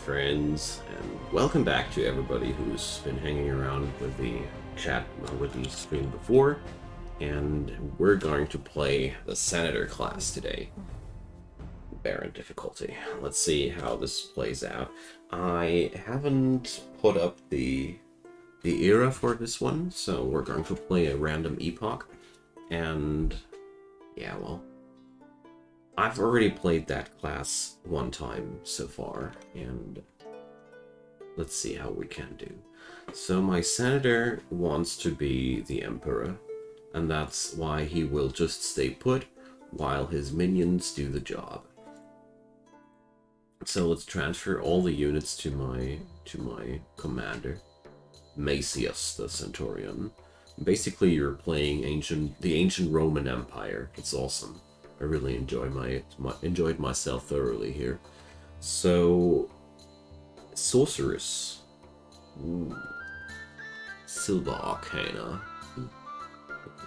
friends, and welcome back to everybody who's been hanging around with the chat with the stream before. And we're going to play the Senator class today. Baron difficulty. Let's see how this plays out. I haven't put up the era for this one, so we're going to play a random epoch. And yeah, well, I've already played that class one time so far, and let's see how we can do. So my senator wants to be the emperor, and that's why he will just stay put while his minions do the job. So let's transfer all the units to my commander, Macius the Centurion. Basically, you're playing the ancient Roman Empire. It's awesome. I really enjoyed myself thoroughly here. So, Sorceress. Ooh. Silver Arcana. The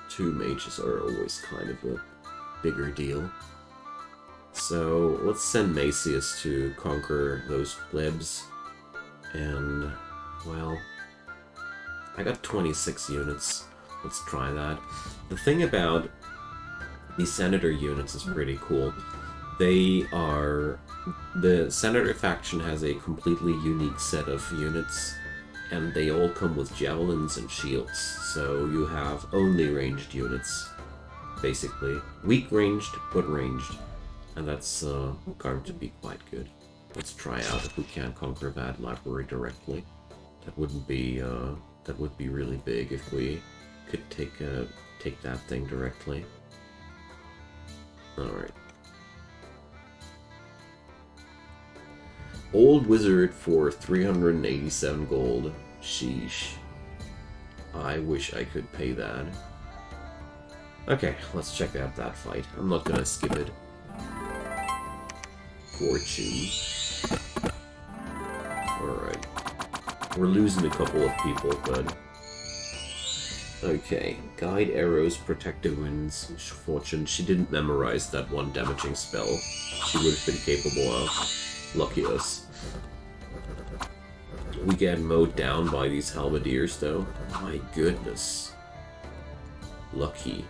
two mages are always kind of a bigger deal. So, let's send Macius to conquer those plebs. And, well, I got 26 units. Let's try that. The thing about the Senator units is pretty cool. The Senator faction has a completely unique set of units, and they all come with javelins and shields, so you have only ranged units, basically. Weak ranged, but ranged. And that's going to be quite good. Let's try out if we can conquer that library directly. That would be really big if we could take that thing directly. Alright. Old Wizard for 387 gold. Sheesh. I wish I could pay that. Okay, let's check out that fight. I'm not gonna skip it. Fortune. Alright. We're losing a couple of people, but... Okay, Guide Arrows, Protective Winds, Fortune. She didn't memorize that one damaging spell she would have been capable of. Lucky us. We get mowed down by these halberdiers, though. My goodness. Lucky.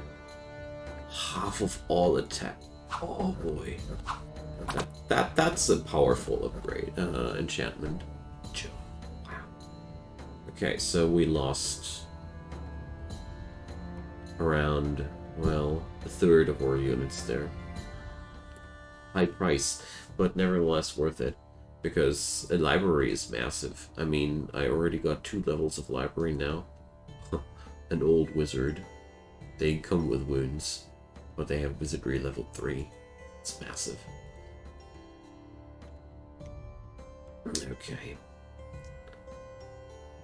Half of all attack. Oh boy. That's a powerful upgrade. Enchantment. Wow. Okay, so we lost around, well, a third of our units there. High price, but nevertheless worth it, because a library is massive. I mean, I already got 2 levels of library now. An old wizard. They come with wounds, but they have wizardry level 3. It's massive. Okay.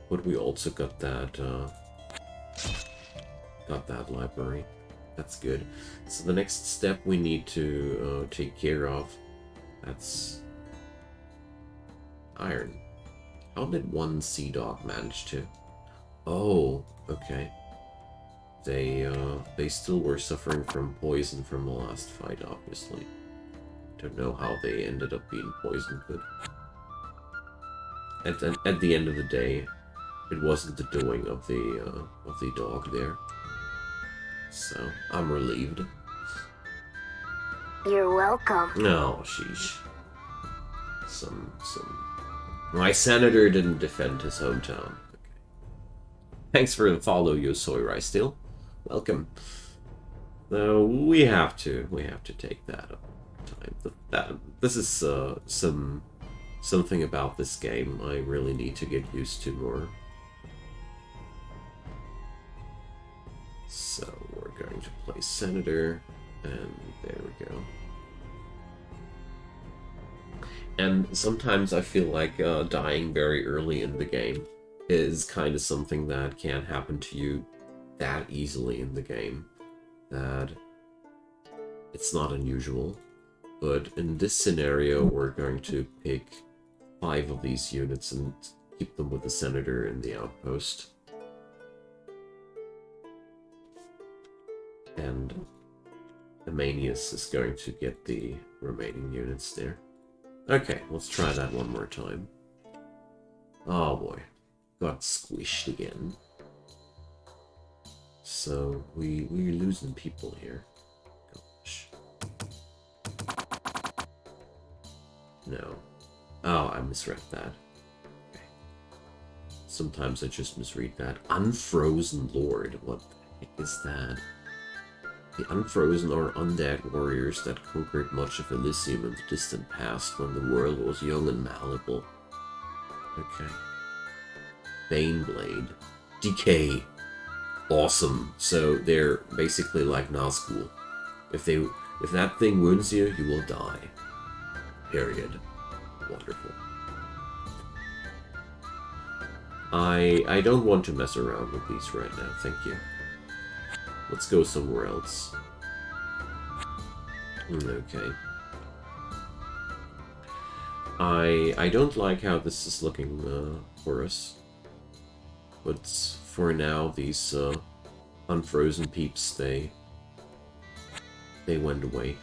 But we also got that, library. That's good. So the next step we need to take care of, that's iron. How did one sea dog manage to? Oh, okay. They still were suffering from poison from the last fight, obviously. Don't know how they ended up being poisoned, but at the end of the day, it wasn't the doing of the dog there. So, I'm relieved. You're welcome. Oh, sheesh. My senator didn't defend his hometown. Okay. Thanks for the follow, Yosoi Rice still. Welcome. So, we have to take that up time. This is something about this game I really need to get used to more. So we're going to play Senator, and there we go. And sometimes I feel like dying very early in the game is kind of something that can't happen to you that easily in the game. That it's not unusual. But in this scenario, we're going to pick 5 of these units and keep them with the Senator in the outpost. And Amanius is going to get the remaining units there. Okay, let's try that one more time. Oh boy, got squished again. So we're losing people here. Gosh. No. Oh, I misread that. Okay. Sometimes I just misread that. Unfrozen Lord. What the heck is that? The Unfrozen are undead warriors that conquered much of Elysium in the distant past when the world was young and malleable. Okay. Baneblade. Decay. Awesome. So they're basically like Nazgul. If that thing wounds you, you will die. Period. Wonderful. I don't want to mess around with these right now, thank you. Let's go somewhere else. Okay. I don't like how this is looking for us. But for now, these unfrozen peeps, they went away.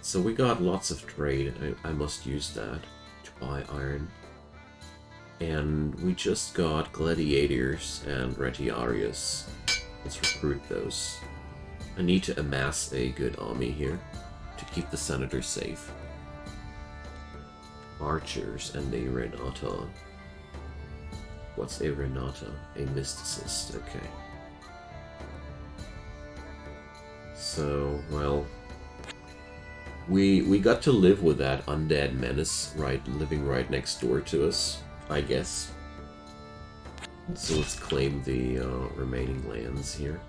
So we got lots of trade. I must use that to buy iron. And we just got gladiators and retiarius. Let's recruit those. I need to amass a good army here to keep the senator safe. Archers and a Renata. What's a Renata? A mysticist, okay. So, well, we got to live with that undead menace living right next door to us, I guess. So let's claim the remaining lands here.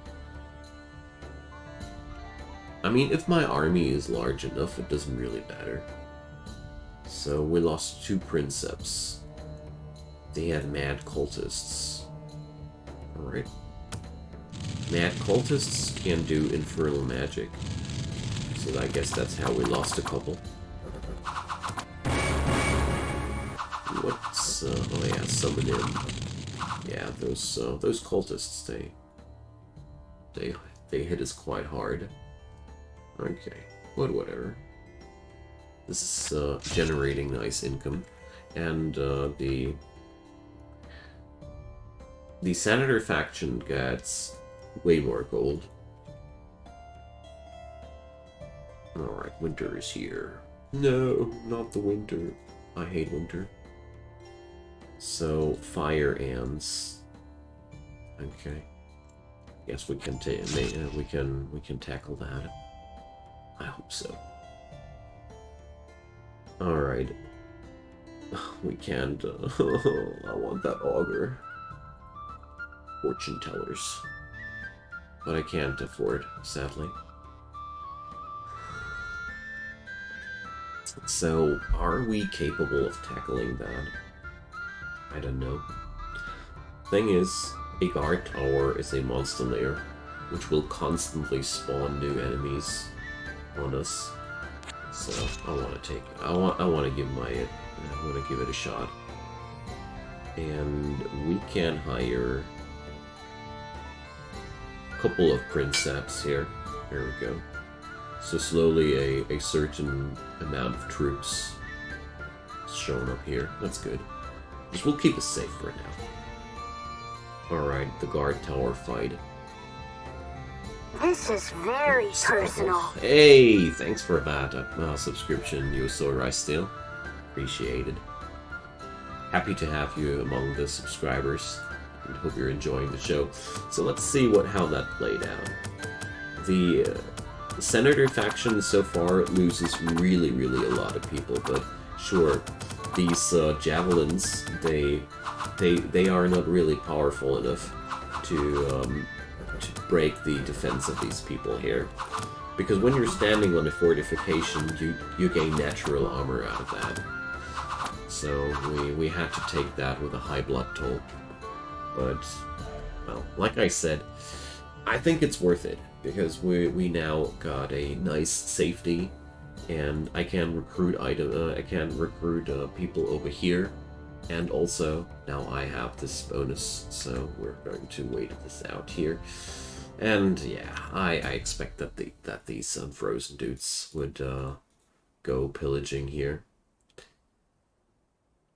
I mean, if my army is large enough, it doesn't really matter. So we lost 2 princeps. They had mad cultists. Alright. Mad cultists can do infernal magic. So I guess that's how we lost a couple. What's oh yeah, summon in. Yeah, those cultists, they hit us quite hard. Okay, but whatever. This is generating nice income, and the senator faction gets way more gold. Alright, winter is here. No, not the winter. I hate winter. So, fire ants. Okay. Yes, we can we can tackle that. I hope so. Alright. We can't I want that augur. Fortune tellers. But I can't afford, sadly. So, are we capable of tackling that? I don't know. Thing is, a guard tower is a monster lair, which will constantly spawn new enemies on us. So I want to take. I want to give it a shot. And we can hire a couple of princeps here. There we go. So slowly a certain amount of troops is showing up here. That's good. Just we'll keep us safe for now. Alright, the guard tower fight. This is very personal. Hey, thanks for that subscription, Yosora Steel. Appreciated. Happy to have you among the subscribers, and hope you're enjoying the show. So let's see how that played out. The Senator faction so far loses really a lot of people, but sure, these javelins, they are not really powerful enough to break the defense of these people here. Because when you're standing on a fortification, you gain natural armor out of that. So we had to take that with a high blood toll. But, well, like I said, I think it's worth it, because we now got a nice safety, and I can recruit people over here, and also now I have this bonus, so we're going to wait this out here. And yeah, I expect that these unfrozen dudes would go pillaging here.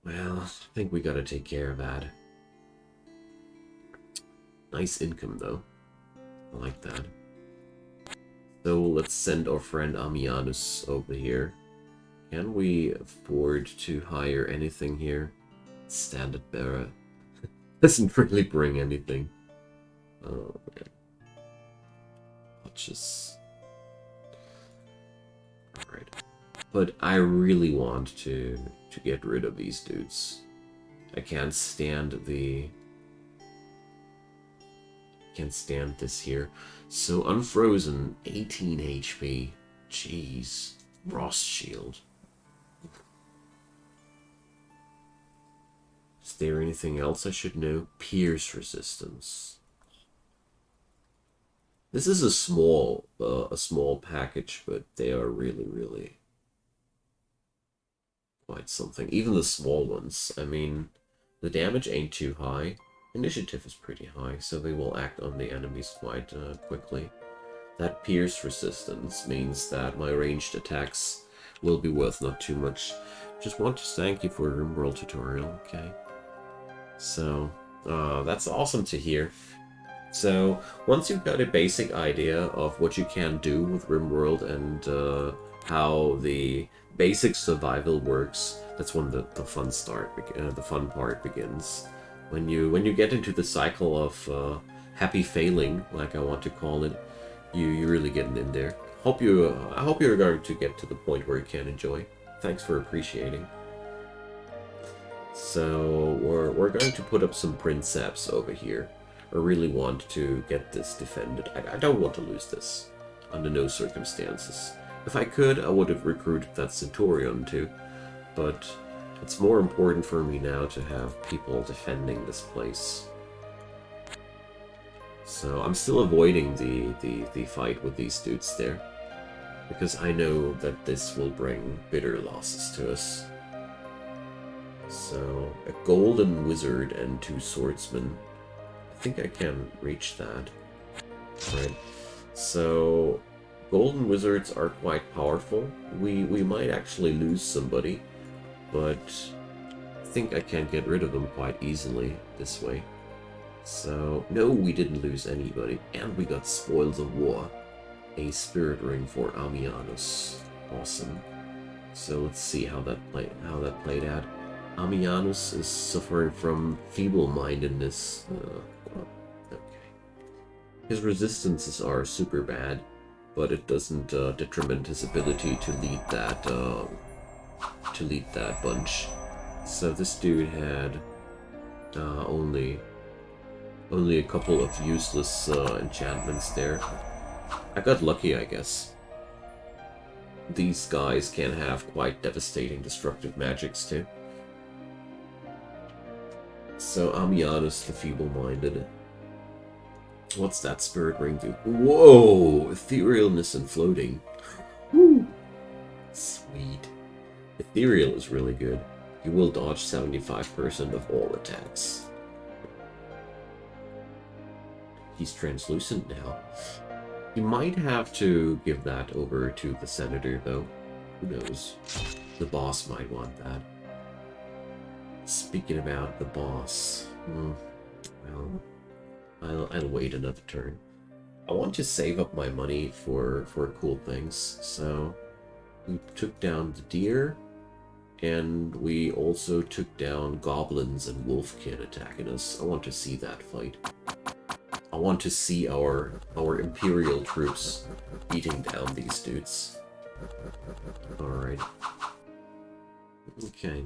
Well, I think we gotta take care of that. Nice income, though. I like that. So let's send our friend Ammianus over here. Can we afford to hire anything here? Standard bearer. Doesn't really bring anything. Oh, man. Just... Alright. But I really want to get rid of these dudes. I can't stand the... Can't stand this here. So Unfrozen, 18 HP. Jeez. Frost Shield. Is there anything else I should know? Pierce Resistance. This is a small package, but they are really quite something. Even the small ones. I mean, the damage ain't too high. Initiative is pretty high, so they will act on the enemies quite quickly. That pierce resistance means that my ranged attacks will be worth not too much. Just want to thank you for your RimWorld tutorial, okay? So, that's awesome to hear. So, once you've got a basic idea of what you can do with RimWorld and how the basic survival works, that's when the fun part begins. When you get into the cycle of happy failing, like I want to call it, you really get in there. I hope you're going to get to the point where you can enjoy. Thanks for appreciating. So we're going to put up some princeps over here. I really want to get this defended. I don't want to lose this under no circumstances. If I could, I would have recruited that Centurion too, but it's more important for me now to have people defending this place. So I'm still avoiding the fight with these dudes there, because I know that this will bring bitter losses to us. So, a golden wizard and 2 swordsmen. I think I can reach that. Right. So, golden wizards are quite powerful. We might actually lose somebody, but I think I can get rid of them quite easily this way. So, no, we didn't lose anybody, and we got Spoils of War. A spirit ring for Ammianus. Awesome. So let's see how that played out. Ammianus is suffering from feeble-mindedness. Okay. His resistances are super bad, but it doesn't detriment his ability to lead that bunch. So this dude had only a couple of useless enchantments there. I got lucky, I guess. These guys can have quite devastating destructive magics too. So Ammianus the Feeble-Minded. What's that spirit ring do? Whoa! Etherealness and floating. Woo! Sweet. Ethereal is really good. You will dodge 75% of all attacks. He's translucent now. You might have to give that over to the senator, though. Who knows? The boss might want that. Speaking about the boss, well, I'll wait another turn. I want to save up my money for cool things, so we took down the deer, and we also took down goblins and wolfkin attacking us. I want to see that fight. I want to see our Imperial troops beating down these dudes. Alright. Okay.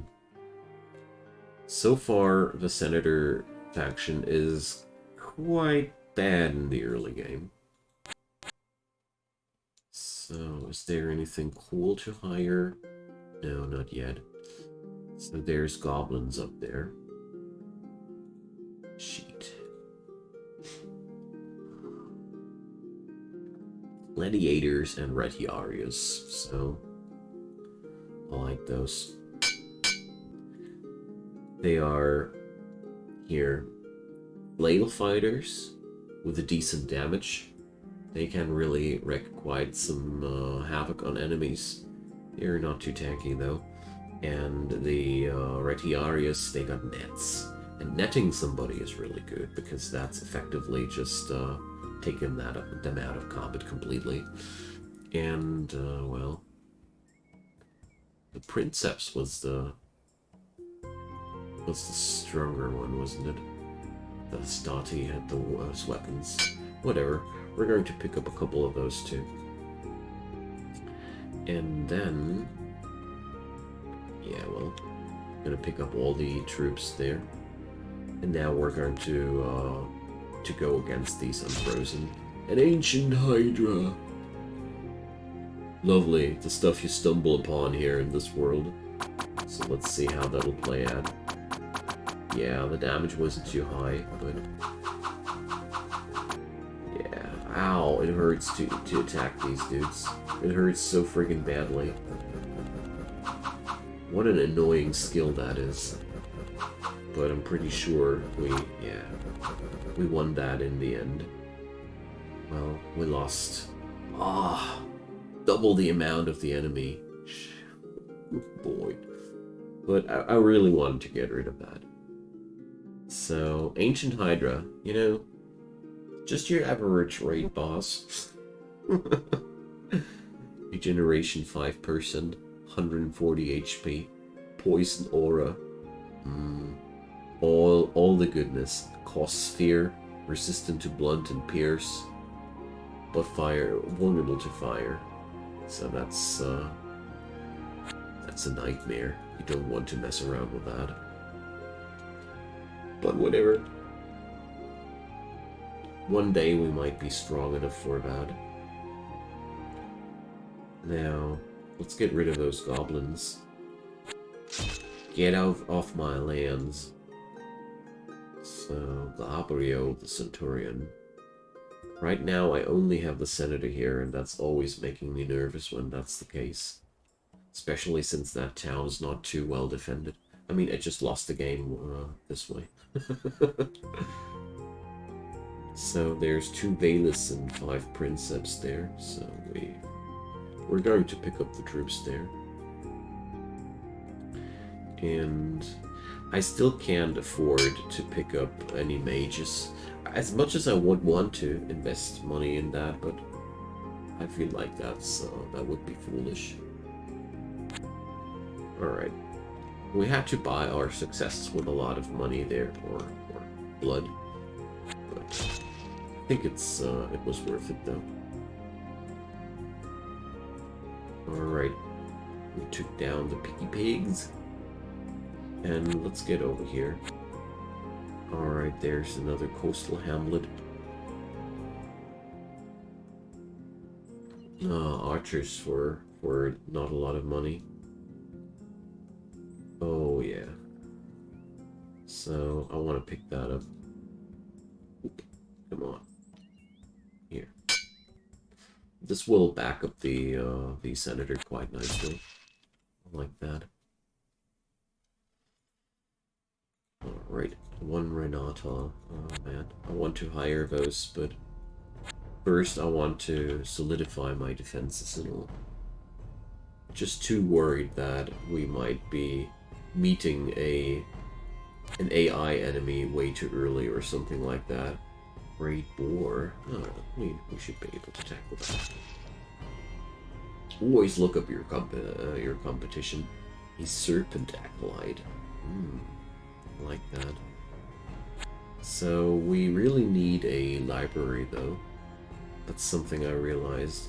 So far, the Senator faction is quite bad in the early game. So, is there anything cool to hire? No, not yet. So there's goblins up there. Sheet. Gladiators and Retiarius, so I like those. They are here flail fighters with a decent damage. They can really wreak quite some havoc on enemies. They're not too tanky though. And the Retiarius, they got nets. And netting somebody is really good, because that's effectively just taking them out of combat completely. And, well, the Princeps was the stronger one, wasn't it? The Stati had the worst weapons. Whatever. We're going to pick up a couple of those too. And then... yeah, well, I'm gonna pick up all the troops there. And now we're going to go against these Unfrozen. An Ancient Hydra! Lovely, the stuff you stumble upon here in this world. So let's see how that'll play out. Yeah, the damage wasn't too high, but... yeah, ow, it hurts to attack these dudes. It hurts so friggin' badly. What an annoying skill that is. But I'm pretty sure we won that in the end. Well, we lost. Double the amount of the enemy. Boy. But I really wanted to get rid of that. So, Ancient Hydra, you know, just your average raid boss. Regeneration 5%, 140 HP, Poison Aura, all the goodness. Cost Sphere, resistant to blunt and pierce, but vulnerable to fire. So that's a nightmare. You don't want to mess around with that. But whatever. One day we might be strong enough for that. Now, let's get rid of those goblins. Get out off my lands. So, Gabriel, the Centurion. Right now I only have the Senator here, and that's always making me nervous when that's the case. Especially since that town is not too well defended. I mean, I just lost the game this way. So there's 2 Valus and 5 Princeps there, so we're going to pick up the troops there. And I still can't afford to pick up any mages. As much as I would want to invest money in that, but I feel like that would be foolish. Alright. We had to buy our successes with a lot of money there, or blood. But I think it was worth it though. Alright. We took down the Picky Pigs. And let's get over here. Alright, there's another coastal hamlet. Archers for not a lot of money. Oh yeah. So I want to pick that up. Oop, come on. Here. This will back up the senator quite nicely. I like that. Alright, 1 Renata. Oh man, I want to hire those, but first I want to solidify my defenses and all. Just too worried that we might be meeting an AI enemy way too early or something like that. Great boar. Oh, we should be able to tackle that. Always look up your competition. A Serpent Acolyte. I like that. So we really need a library though. That's something I realized.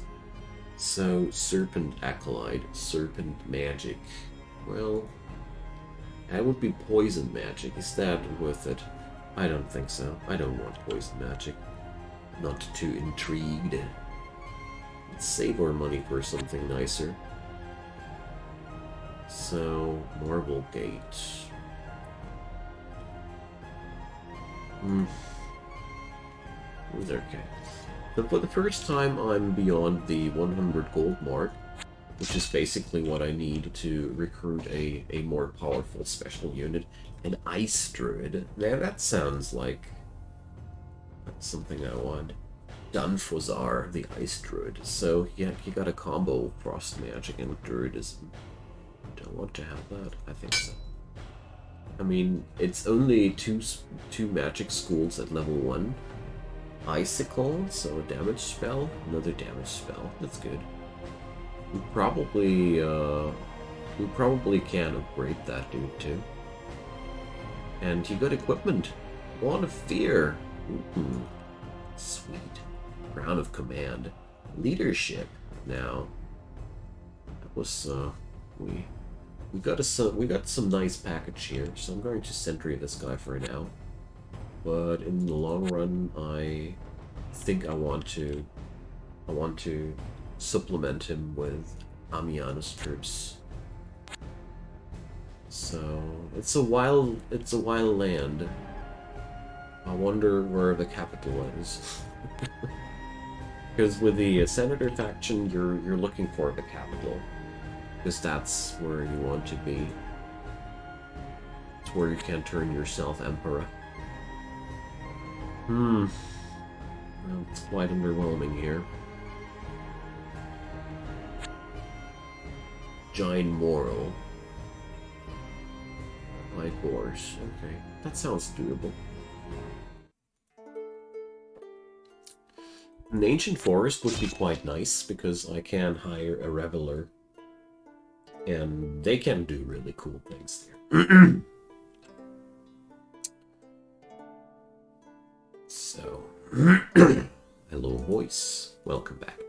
So Serpent Acolyte, Serpent Magic. Well, that would be Poison Magic. Is that worth it? I don't think so. I don't want Poison Magic. Not too intrigued. Let's save our money for something nicer. So, Marble Gate. It's okay. But for the first time, I'm beyond the 100 gold mark, which is basically what I need to recruit a more powerful special unit. An Ice Druid. Now that sounds like that's something I want. Dunfozar, the Ice Druid. So yeah, he got a combo of Frost Magic and Druidism. I want to have that? I think so. I mean, it's only two magic schools at level 1. Icicle, so a damage spell, another damage spell. That's good. We probably can upgrade that dude too. And you got equipment. Wand of Fear. Ooh, sweet. Crown of Command. Leadership. Now, that was we got some nice package here. So I'm going to sentry this guy for now. But in the long run, I think I want to supplement him with Amiano's troops. So it's a wild land. I wonder where the capital is. Because with the Senator faction, you're looking for the capital, because that's where you want to be. It's where you can turn yourself emperor. Well, it's quite underwhelming here. Giant Moral. 5 boars. Okay, that sounds doable. An ancient forest would be quite nice, because I can hire a reveler. And they can do really cool things there. So, hello voice, welcome back.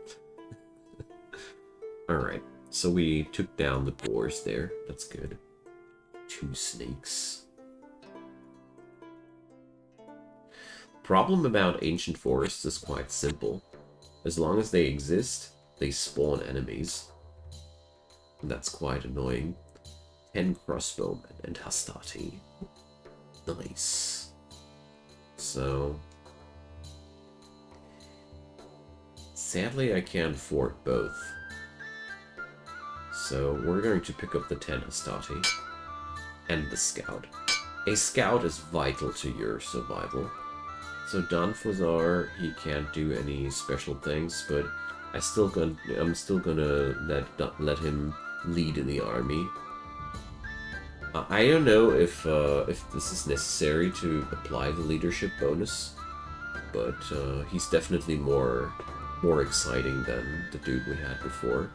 Alright, so we took down the boars there, that's good. 2 snakes. Problem about ancient forests is quite simple. As long as they exist, they spawn enemies. And that's quite annoying. 10 crossbowmen and Hastati. Nice. So, sadly, I can't afford both. So we're going to pick up the 10 Hastati and the Scout. A Scout is vital to your survival. So Danfozar, he can't do any special things, but I'm still gonna let him lead in the army. I don't know if this is necessary to apply the leadership bonus, but he's definitely more exciting than the dude we had before.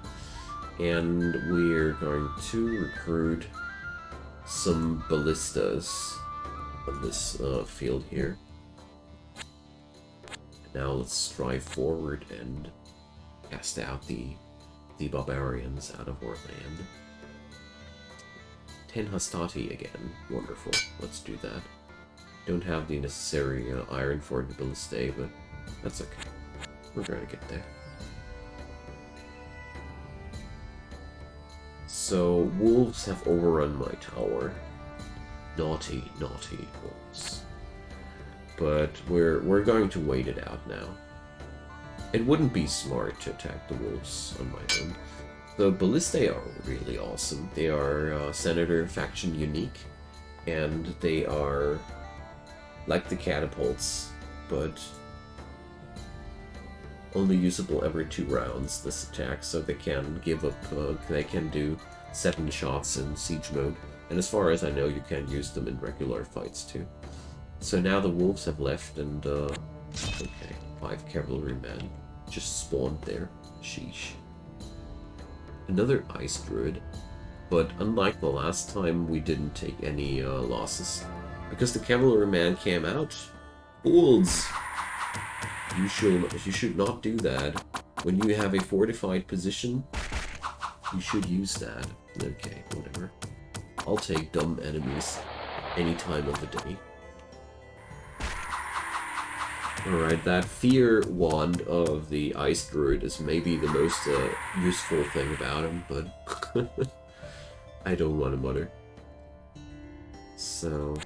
And we're going to recruit some ballistas on this field here. Now let's strive forward and cast out the barbarians out of our land. 10 Hastati again. Wonderful. Let's do that. Don't have the necessary iron for the ballista, but that's okay. We're going to get there. So, wolves have overrun my tower. Naughty, naughty wolves. But we're going to wait it out now. It wouldn't be smart to attack the wolves on my own. The ballistae are really awesome. They are Senator faction unique, and they are like the catapults, but only usable every 2 rounds, this attack, so they can give up, they can do 7 shots in siege mode, and as far as I know, you can use them in regular fights too. So now the wolves have left, and okay, 5 cavalrymen just spawned there. Sheesh. Another ice druid, but unlike the last time, we didn't take any losses, because the cavalryman came out. Fools! You should not do that. When you have a fortified position, you should use that. Okay, whatever. I'll take dumb enemies any time of the day. Alright, that fear wand of the ice druid is maybe the most useful thing about him, but I don't want to mutter. So,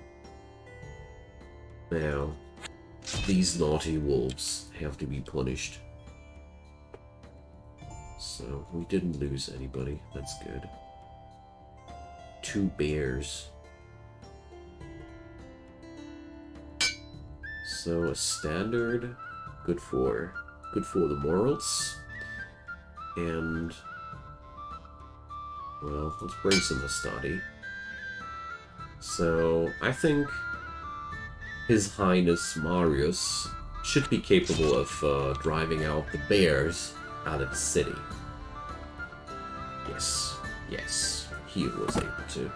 now, these naughty wolves have to be punished. So, we didn't lose anybody, that's good. 2 bears. So a standard, good for the morals, and Well, let's bring some Hastati. So, I think His Highness Marius should be capable of driving out the bears out of the city. Yes, yes, he was able to.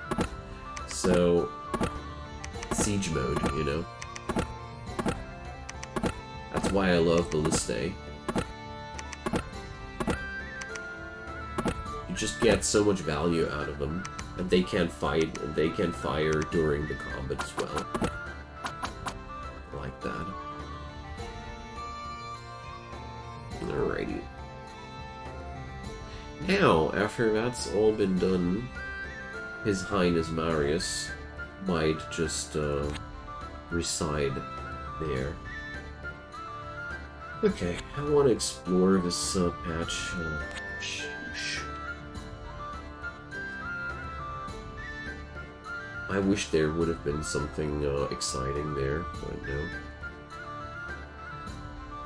So, siege mode, you know. That's why I love Ballistae. You just get so much value out of them, and they can fight, and they can fire during the combat as well. Like that. Alrighty. Now, after that's all been done, His Highness Marius might just reside there. Okay, I want to explore this patch. I wish there would have been something exciting there, but no.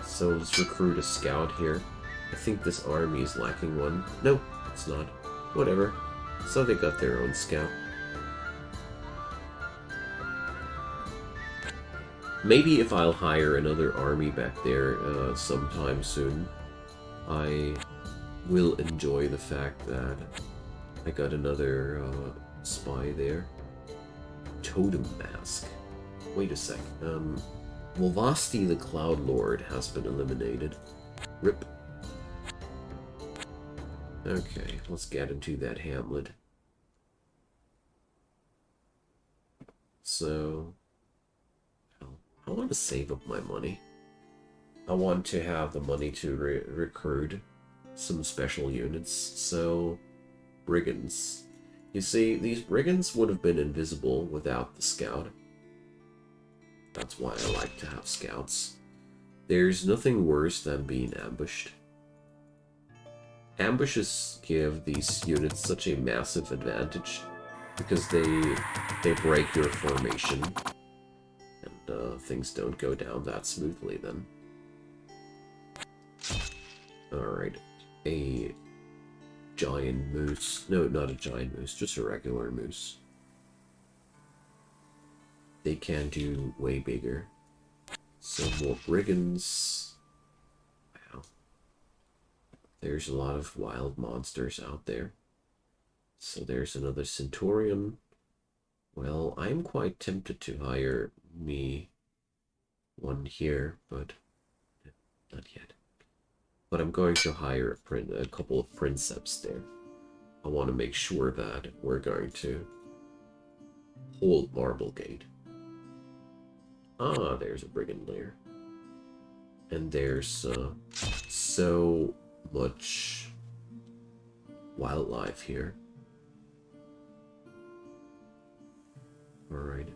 So let's recruit a scout here. I think this army is lacking one. No, it's not. Whatever. So they got their own scout. Maybe if I'll hire another army back there sometime soon, I will enjoy the fact that I got another spy there. Totem Mask. Wait a sec. Volvasti the Cloud Lord has been eliminated. RIP. Okay, let's get into that hamlet. So, I want to save up my money. I want to have the money to recruit some special units. So, brigands. You see, these brigands would have been invisible without the scout. That's why I like to have scouts. There's nothing worse than being ambushed. Ambushes give these units such a massive advantage because they break your formation, and things don't go down that smoothly then. Alright, a giant moose. No, not a giant moose, just a regular moose. They can do way bigger. Some more brigands. Wow. There's a lot of wild monsters out there. So there's another Centurion. Well, I'm quite tempted to hire me one here, but not yet. But I'm going to hire a couple of princeps there. I want to make sure that we're going to hold Marblegate. Ah, there's a brigand lair. And there's so much wildlife here. Alright.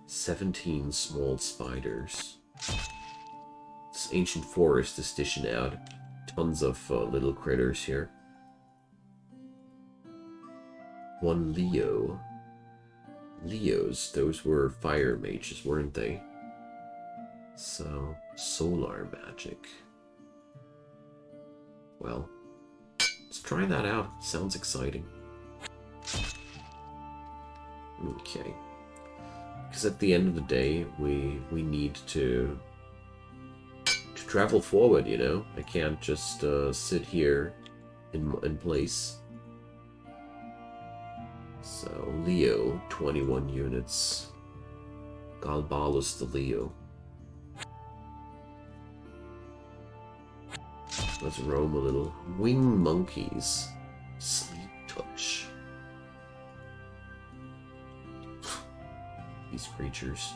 17 small spiders. This ancient forest is dishing out tons of little critters here. One Leo. Leos, those were fire mages, weren't they? So, solar magic. Well, let's try that out. Sounds exciting. Okay. Because at the end of the day, we need to travel forward, you know? I can't just sit here in place. So, Leo, 21 units. Galbalus the Leo. Let's roam a little. Wing monkeys. Sleep touch. These creatures.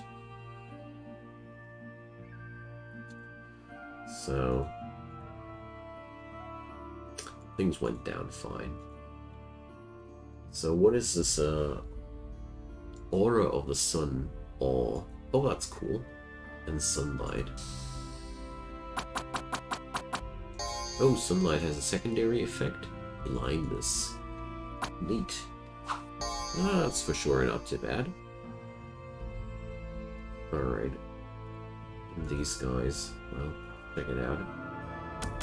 So, things went down fine. So what is this, Aura of the Sun? Oh, that's cool. And Sunlight. Oh, Sunlight has a secondary effect? Blindness. Neat. That's for sure not too bad. Alright. These guys, well, check it out.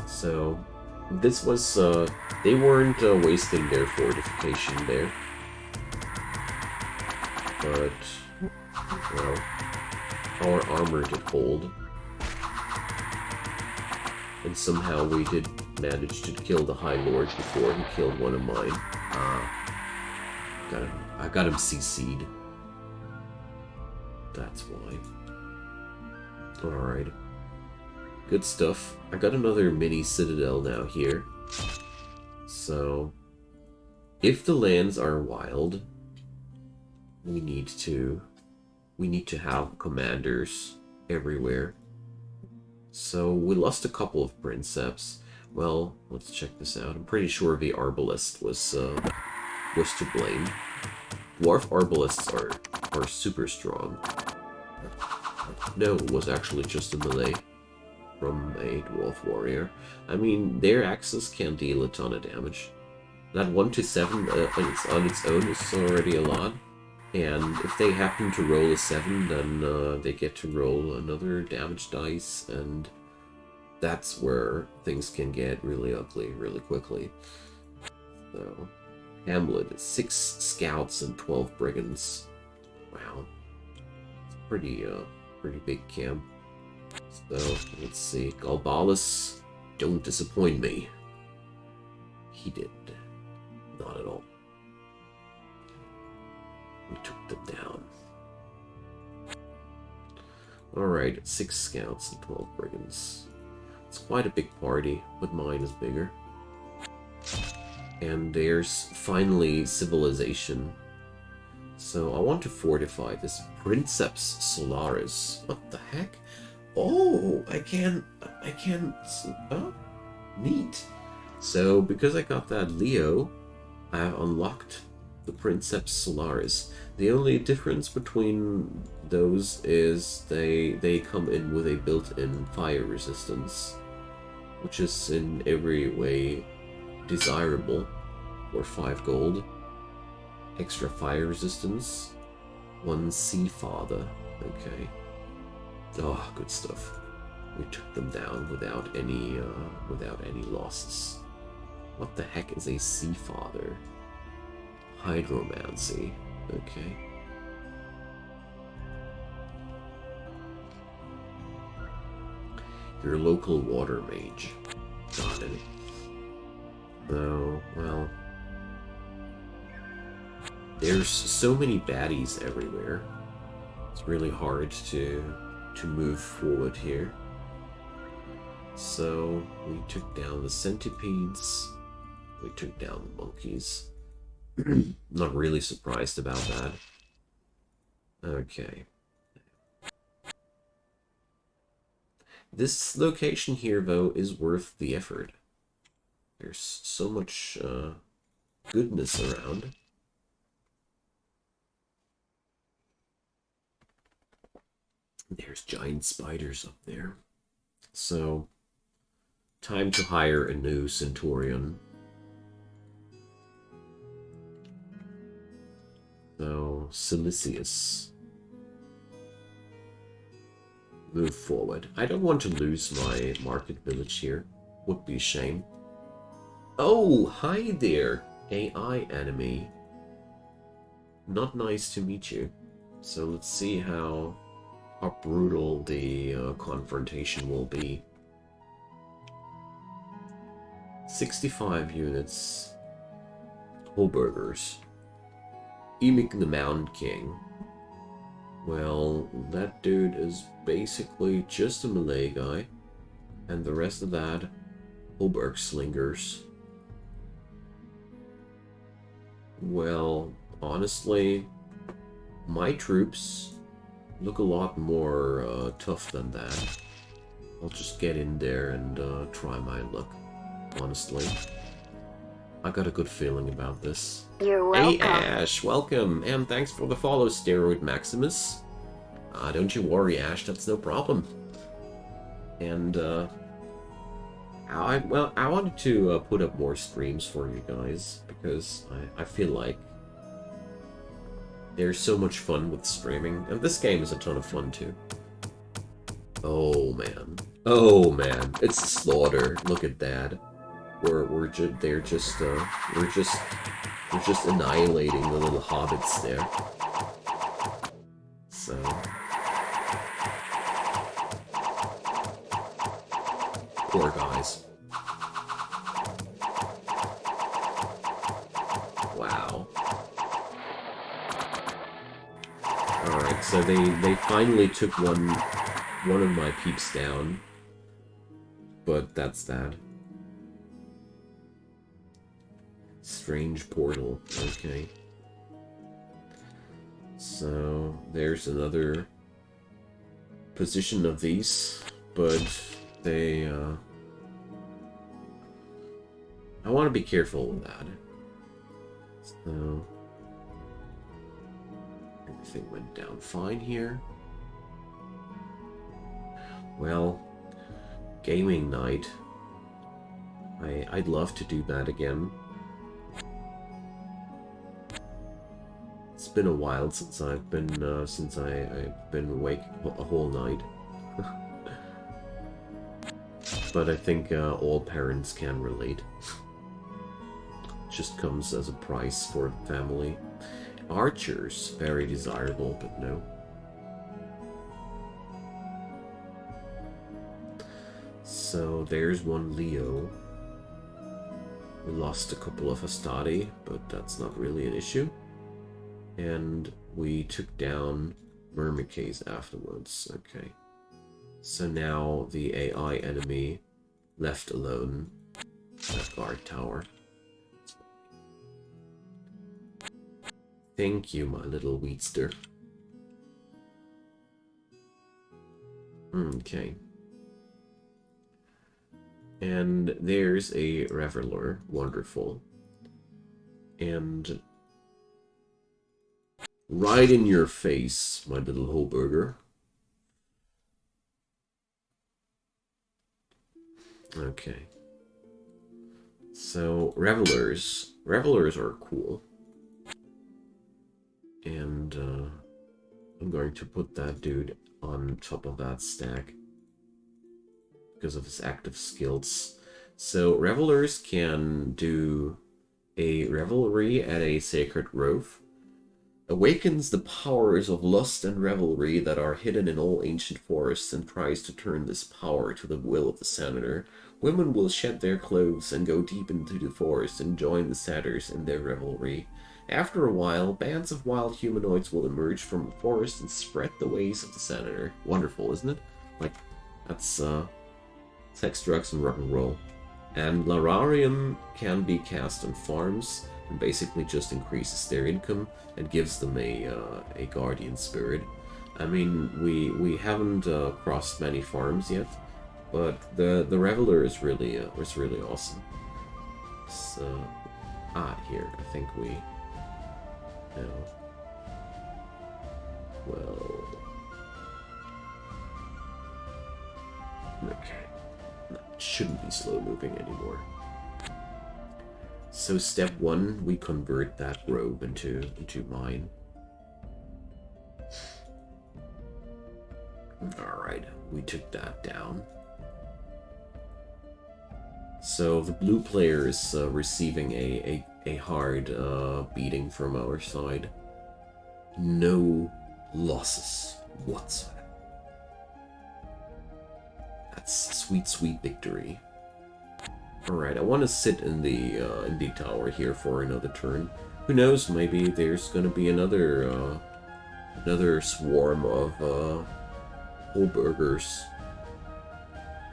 So, this was, they weren't wasting their fortification there. But, well, our armor did hold. And somehow we did manage to kill the High Lord before he killed one of mine. I got him CC'd. That's why. Alright. Good stuff. I got another mini citadel now here. So, if the lands are wild, we need to have commanders everywhere. So we lost a couple of princeps. Well, let's check this out. I'm pretty sure the arbalist was to blame. Dwarf arbalists are super strong. No, it was actually just a melee from a dwarf warrior. I mean, their axes can deal a ton of damage. That 1 to 7 on its own is already a lot. And if they happen to roll a 7, then they get to roll another damage dice, and that's where things can get really ugly really quickly. So, Hamlet, 6 scouts and 12 brigands. Wow. It's pretty big camp. So, let's see. Galbalus, don't disappoint me. He did. Not at all. We took them down. Alright, 6 scouts and 12 brigands. It's quite a big party, but mine is bigger. And there's finally civilization. So I want to fortify this Princeps Solaris. What the heck? Oh, I can, oh, neat. So because I got that Leo, I have unlocked the Princeps Solaris. The only difference between those is they come in with a built-in fire resistance, which is in every way desirable for 5 gold. Extra fire resistance, 1 Sea Father. Okay. Oh, good stuff. We took them down without any losses. What the heck is a Sea Father? Hydromancy. Okay. Your local water mage. Got it. Though, well, there's so many baddies everywhere. It's really hard to move forward here. So we took down the centipedes. We took down the monkeys. Not really surprised about that. Okay. This location here, though, is worth the effort. There's so much goodness around. There's giant spiders up there. So, time to hire a new Centurion. So, Silicius. Move forward. I don't want to lose my market village here. Would be a shame. Oh, hi there, AI enemy. Not nice to meet you. So let's see how brutal the confrontation will be. 65 units. Holburgers. Emik the Mound King. Well, that dude is basically just a melee guy. And the rest of that, Holberg Slingers. Well, honestly, my troops look a lot more tough than that. I'll just get in there and try my luck, honestly. I got a good feeling about this. You're welcome. Hey Ash, welcome, and thanks for the follow, Steroid Maximus. Don't you worry, Ash, that's no problem. And I wanted to put up more streams for you guys because I feel like there's so much fun with streaming, and this game is a ton of fun too. Oh man, it's slaughter. Look at that. we're just annihilating the little hobbits there. So poor guys. Wow. Alright, so they finally took one of my peeps down. But that's that. Strange portal. Okay. So there's another position of these, but they I want to be careful with that. So everything went down fine here. Well, gaming night. I'd love to do that again. It's been a while since I've been I've been awake a whole night. But I think all parents can relate. Just comes as a price for the family. Archers, very desirable, but no. So there's one Leo. We lost a couple of Astadi, but that's not really an issue. And we took down Myrmikes afterwards. Okay. So now the AI enemy left alone that guard tower. Thank you, my little wheatster. Okay. And there's a Reveler. Wonderful. And right in your face, my little Hoburger. Okay. So, Revelers. Revelers are cool. And I'm going to put that dude on top of that stack because of his active skills. So revelers can do a revelry at a sacred grove. Awakens the powers of lust and revelry that are hidden in all ancient forests and tries to turn this power to the will of the senator. Women will shed their clothes and go deep into the forest and join the satyrs in their revelry. After a while, bands of wild humanoids will emerge from the forest and spread the ways of the senator. Wonderful, isn't it? Like, that's sex, drugs, and rock and roll. And Lararium can be cast on farms and basically just increases their income and gives them a guardian spirit. I mean, we haven't crossed many farms yet, but the Reveler is really awesome. So, here I think we. No. Well. Okay. That shouldn't be slow moving anymore. So step 1, we convert that grove into mine. Alright, we took that down. So the blue player is receiving a hard beating from our side. No losses whatsoever. That's sweet, sweet victory. Alright, I want to sit in the tower here for another turn. Who knows, maybe there's gonna be another swarm of whole burgers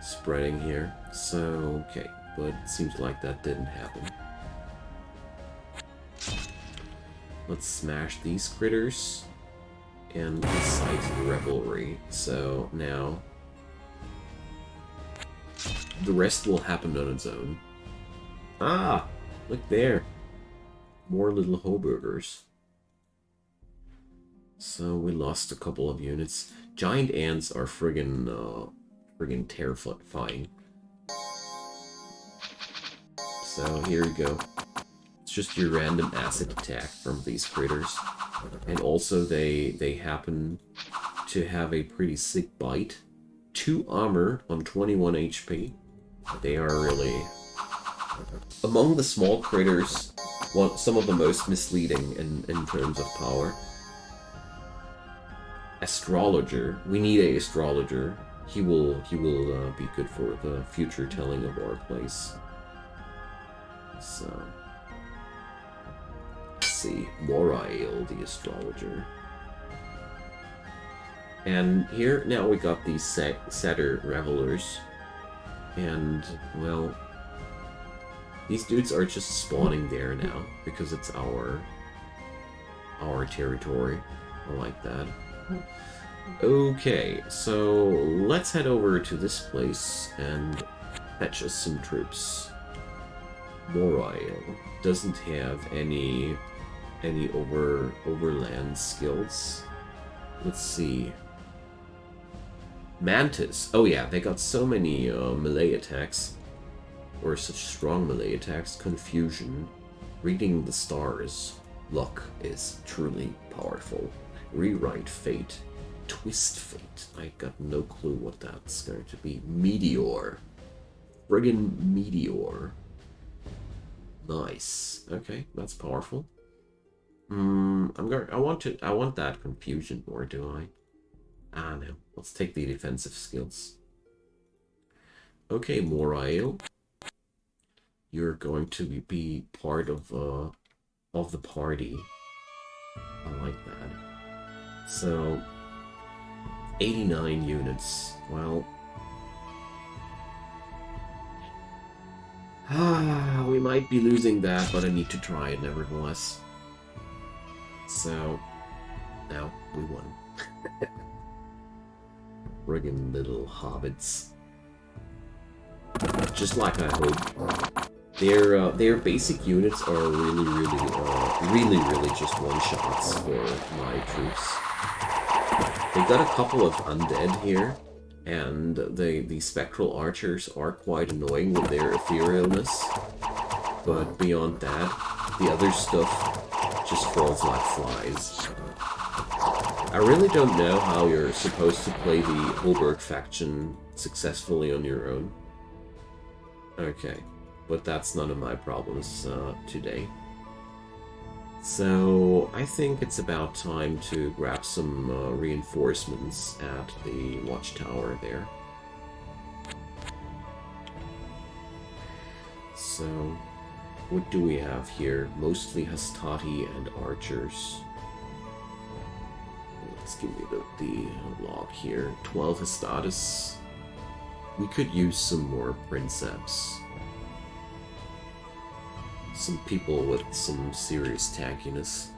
spreading here. So, okay, but it seems like that didn't happen. Let's smash these critters and incite the revelry. So now the rest will happen on its own. Ah, look there. More little Hoburgers. So we lost a couple of units. Giant ants are friggin' terrifying. So here we go. It's just your random acid attack from these critters. And also they happen to have a pretty sick bite. 2 armor on 21 HP. They are really Among the small critters, some of the most misleading in terms of power. Astrologer. We need a astrologer. He will be good for the future telling of our place. So, let's see. Morail, the astrologer. And here, now we got these Satyr Revelers. And, well, these dudes are just spawning there now, because it's our territory. I like that. Okay, so let's head over to this place and fetch us some troops. Morail doesn't have any overland skills. Let's see. Mantis. Oh yeah, they got so many melee attacks. Or such strong melee attacks. Confusion. Reading the stars. Luck is truly powerful. Rewrite fate. Twist fate. I got no clue what that's going to be. Meteor. Friggin' meteor. Nice. Okay, that's powerful. I want that confusion more, do I? Ah, no. Let's take the defensive skills. Okay, Morail. You're going to be part of the party. I like that. So, 89 units. Well, we might be losing that, but I need to try it nevertheless. So, now we won. Friggin' little hobbits. Just like I hoped. Their basic units are really just one-shots for my troops. They got a couple of undead here, and the spectral archers are quite annoying with their etherealness. But beyond that, the other stuff just falls like flies. I really don't know how you're supposed to play the Holberg faction successfully on your own. Okay, but that's none of my problems today. So, I think it's about time to grab some reinforcements at the watchtower there. So, what do we have here? Mostly Hastati and archers. Let's give me the log here. 12 Hastatis. We could use some more princeps. Some people with some serious tankiness.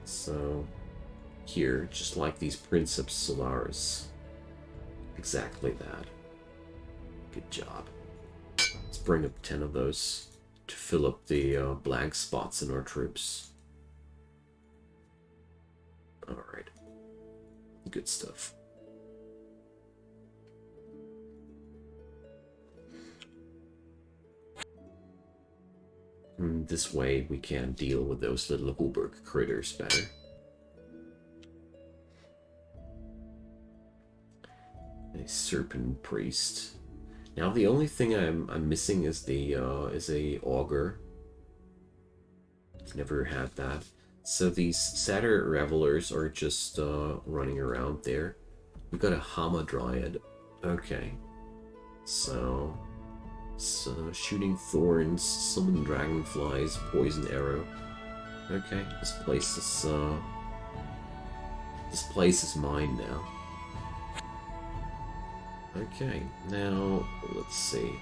So, here, just like these princeps Solaris. Exactly that. Good job. Let's bring up 10 of those to fill up the blank spots in our troops. Alright. Good stuff. And this way we can deal with those little Hulberg critters better. A serpent priest. Now the only thing I'm missing is the is a augur. Never had that. So these Satyr Revelers are just running around there. We got a Hamadryad. Okay. So shooting thorns, summon dragonflies, poison arrow. Okay, this place is mine now. Okay, now let's see.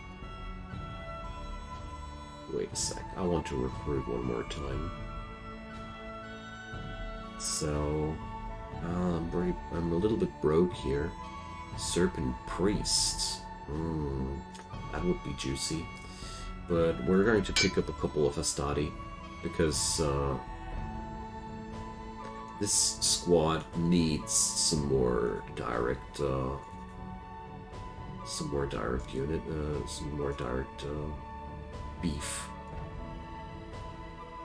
Wait a sec, I want to recruit one more time. So, I'm a little bit broke here. Serpent Priest. That would be juicy. But we're going to pick up a couple of Hastati, because this squad needs some more direct unit, some more direct beef.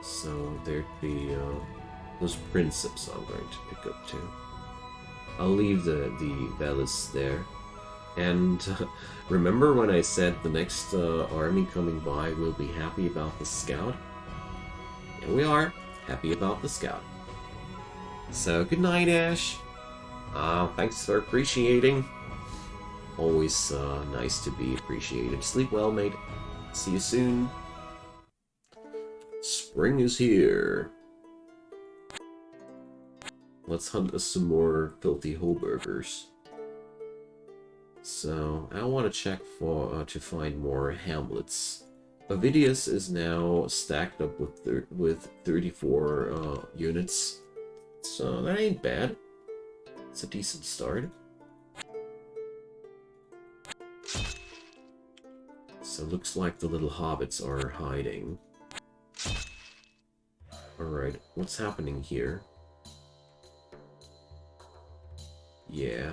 So there'd be those princeps I'm going to pick up too. I'll leave the Velis there. And remember when I said the next army coming by will be happy about the scout? Here we are, happy about the scout. So, good night, Ash. Thanks for appreciating. Always nice to be appreciated. Sleep well, mate. See you soon. Spring is here. Let's hunt us some more filthy Hoburgers. So, I want to check for to find more hamlets. Ovidius is now stacked up with 34 units. So, that ain't bad. It's a decent start. So, looks like the little hobbits are hiding. Alright, what's happening here? Yeah,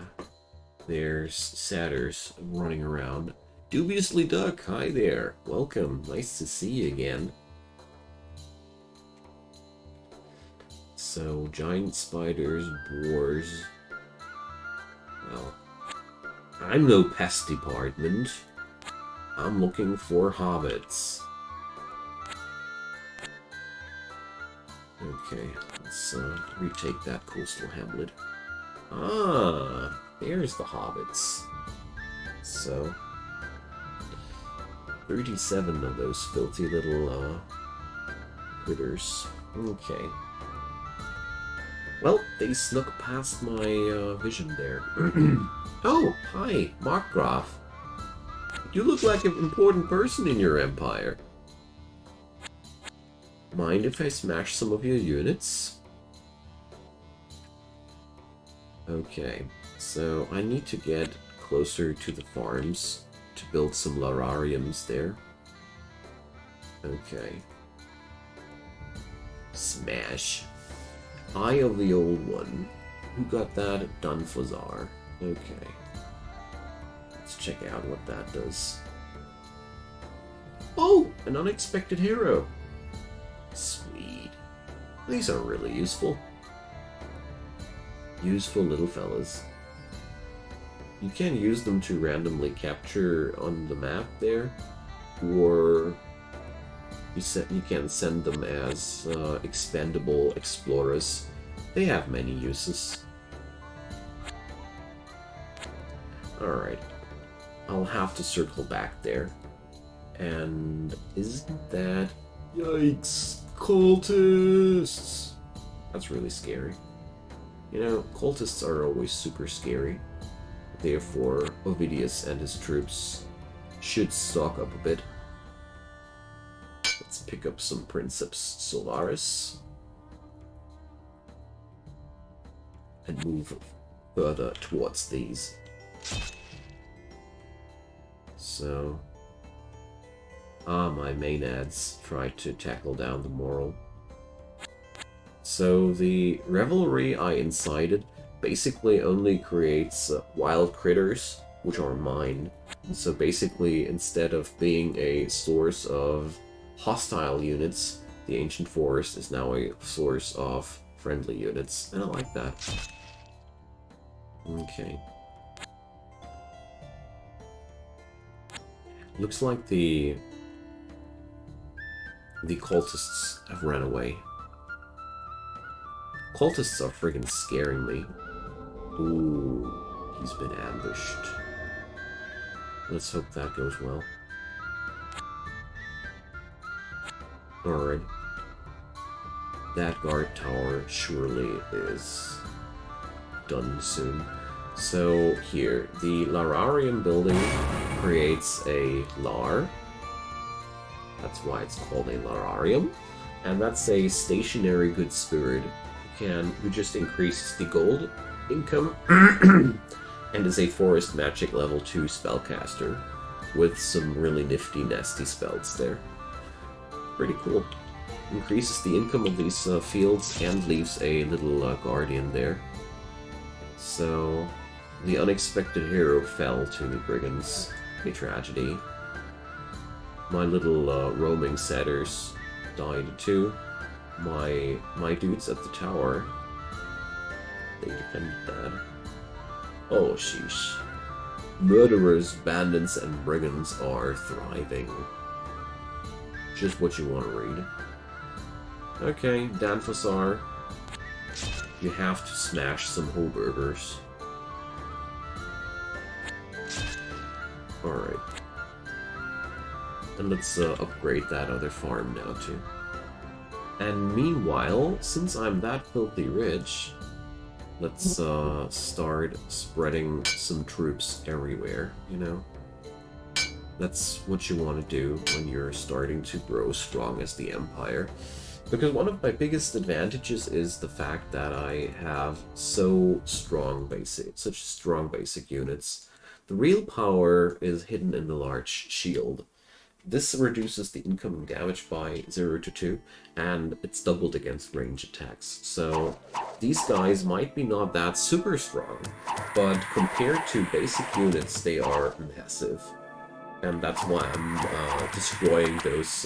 there's satyrs running around. Dubiously Duck, hi there. Welcome, nice to see you again. So, giant spiders, boars. Well, I'm no pest department. I'm looking for hobbits. Okay, let's retake that coastal hamlet. Ah, there's the hobbits. So, 37 of those filthy little critters. Okay. Well, they snuck past my vision there. Oh, hi, Markgraf. You look like an important person in your empire. Mind if I smash some of your units? Okay, so I need to get closer to the farms to build some larariums there. Okay. Smash. Eye of the Old One. Who got that? Dunfazar. Okay. Let's check out what that does. Oh! An unexpected hero! Sweet. These are really useful. Useful little fellas. You can use them to randomly capture on the map there, or you can send them as expendable explorers. They have many uses. Alright. I'll have to circle back there. And isn't that... Yikes! Cultists! That's really scary. You know, cultists are always super scary. Therefore, Ovidius and his troops should stock up a bit. Let's pick up some Princeps Solaris. And move further towards these. So... my Maenads tried to tackle down the Moral. So the Revelry I incited basically only creates wild critters, which are mine. So basically, instead of being a source of hostile units, the Ancient Forest is now a source of friendly units, and I like that. Okay. Looks like the cultists have run away. Cultists are friggin' scaring me. Ooh, he's been ambushed. Let's hope that goes well. Alright. That guard tower surely is done soon. So here, the Lararium building creates a Lar. That's why it's called a Lararium. And that's a stationary good spirit who just increases the gold income and is a forest magic level 2 spellcaster with some really nifty nasty spells there. Pretty cool. Increases the income of these fields and leaves a little guardian there. So the unexpected hero fell to the brigands. A tragedy. My little roaming satyrs died too. My dudes at the tower, they defended that. Oh, sheesh. Murderers, bandits, and brigands are thriving. Just what you want to read. Okay, Danfossar. You have to smash some whole burgers. Alright. And let's upgrade that other farm now, too. And meanwhile, since I'm that filthy rich, let's start spreading some troops everywhere, you know? That's what you want to do when you're starting to grow strong as the Empire. Because one of my biggest advantages is the fact that I have such strong basic units. The real power is hidden in the large shield. This reduces the incoming damage by 0 to 2, and it's doubled against range attacks. So these guys might be not that super strong, but compared to basic units, they are massive. And that's why I'm destroying those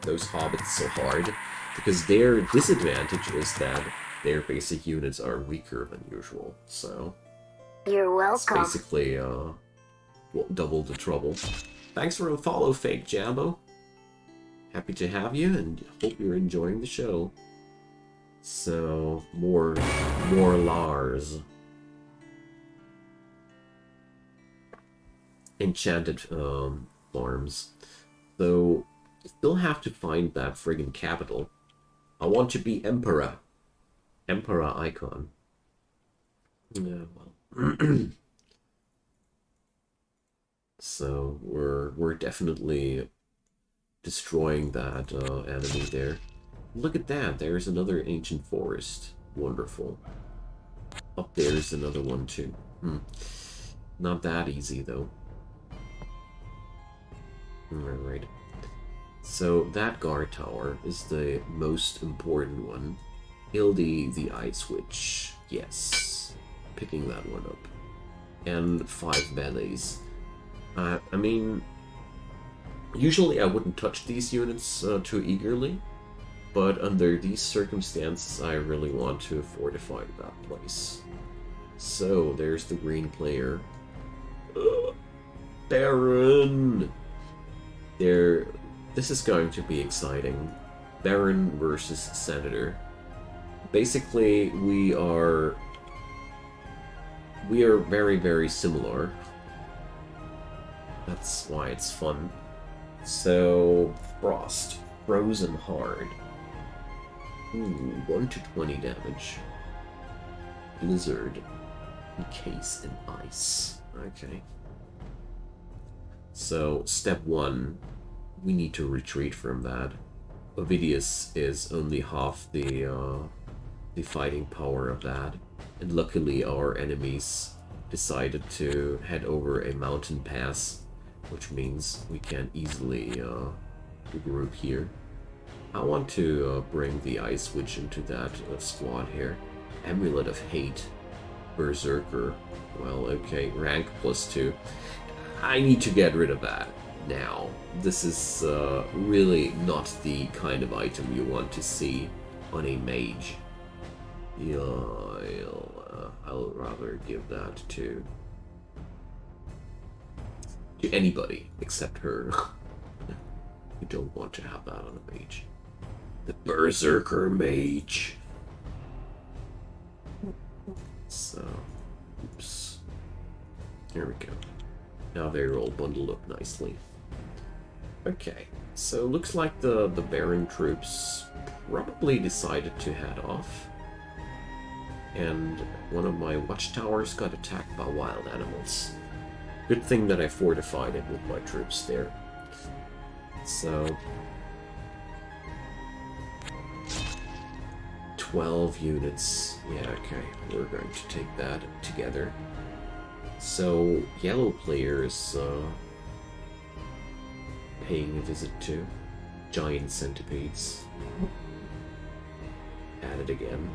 hobbits so hard, because their disadvantage is that their basic units are weaker than usual. So You're welcome. it's basically double the trouble. Thanks for the follow, Fake Jambo. Happy to have you, and hope you're enjoying the show. So more Lars. Enchanted farms. So, still have to find that friggin' capital. I want to be Emperor. Emperor icon. Yeah, well. So, we're definitely destroying that enemy there. Look at that, there's another ancient forest. Wonderful. Up there's another one too. Not that easy though. Alright. So that guard tower is the most important one. Hildy the Ice Witch. Yes. Picking that one up. And 5 melees. I mean, usually I wouldn't touch these units too eagerly, but under these circumstances I really want to fortify that place. So, there's the green player. Baron! This is going to be exciting. Baron versus Senator. Basically, we are very, very similar. That's why it's fun. So, Frost. Frozen hard. Ooh, 1 to 20 damage. Blizzard. Encased in ice. Okay. So, step 1. We need to retreat from that. Ovidius is only half the fighting power of that. And luckily our enemies decided to head over a mountain pass, which means we can easily regroup here. I want to bring the Ice Witch into that squad here. Amulet of Hate. Berserker. Well, okay, rank +2. I need to get rid of that now. This is really not the kind of item you want to see on a mage. Yeah, I'll rather give that to anybody except her. You don't want to have that on a mage. The Berserker Mage. So, oops. Here we go. Now they're all bundled up nicely. Okay, so looks like the Baron troops probably decided to head off. And one of my watchtowers got attacked by wild animals. Good thing that I fortified it with my troops there. So 12 units. Yeah, okay. We're going to take that together. So, yellow players paying a visit to. Giant centipedes. At it again.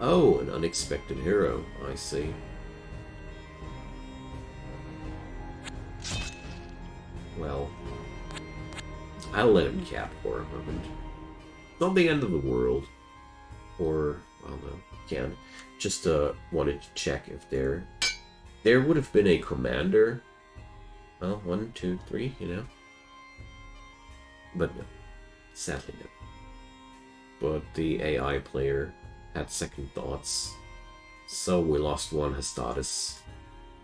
Oh, an unexpected hero. I see. Well, I'll let him cap for a moment. Not the end of the world. Or, well, no, can. Just wanted to check if they're There would have been a commander. Well, 1, 2, 3, you know. But no. Sadly no. But the AI player had second thoughts. So we lost one Hestatus.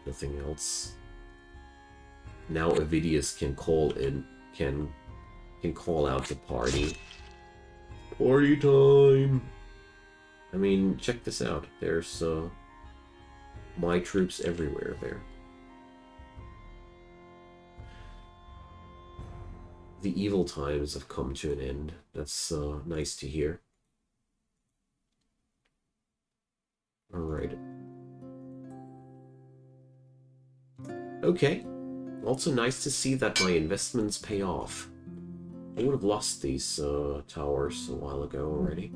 Nothing else. Now Avidius can call in, can call out the party. Party time! I mean, check this out. There's my troops everywhere there. The evil times have come to an end. That's nice to hear. Alright. Okay. Also nice to see that my investments pay off. I would have lost these towers a while ago already.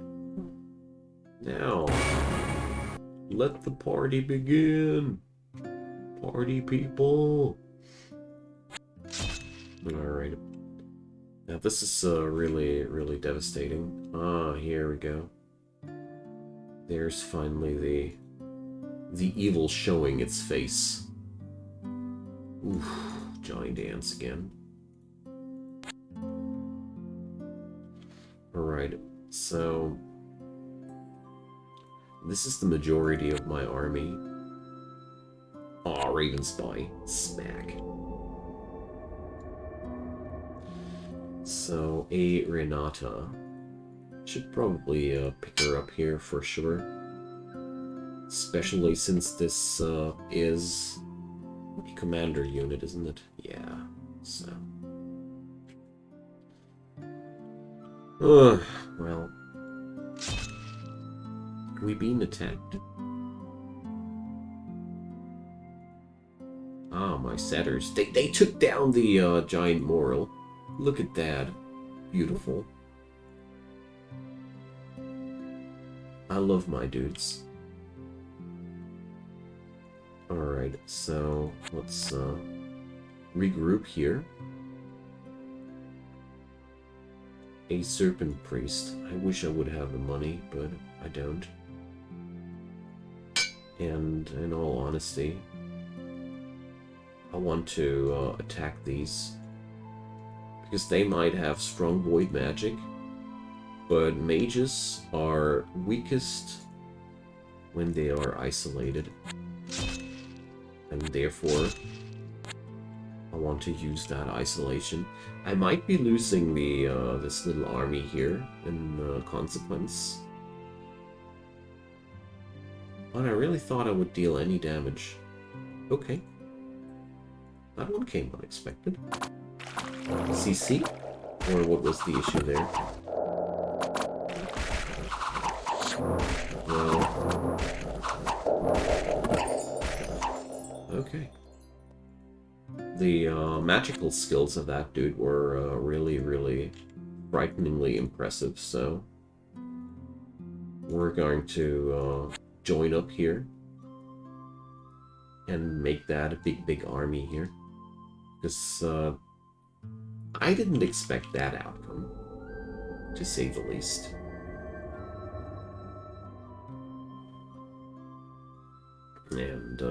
Now, let the party begin. Party people. Alright. Now this is really, really devastating. Ah, here we go. There's finally the evil showing its face. Oof, giant ants again. Alright, so this is the majority of my army. Aw, Raven Spy. Smack. So, a Renata. Should probably pick her up here for sure. Especially since this is a commander unit, isn't it? Yeah, so. Well. We being attacked? Ah, my satyrs. They took down the giant moral. Look at that. Beautiful. I love my dudes. Alright, so let's regroup here. A serpent priest. I wish I would have the money, but I don't. And in all honesty, I want to attack these. Because they might have strong void magic, but mages are weakest when they are isolated. And therefore, I want to use that isolation. I might be losing the this little army here in consequence. But I really thought I would deal any damage. Okay. That one came unexpected. CC? Or what was the issue there? Well... Okay. The magical skills of that dude were really, really frighteningly impressive, so... We're going to join up here. And make that a big, big army here. Because, I didn't expect that outcome, to say the least. And,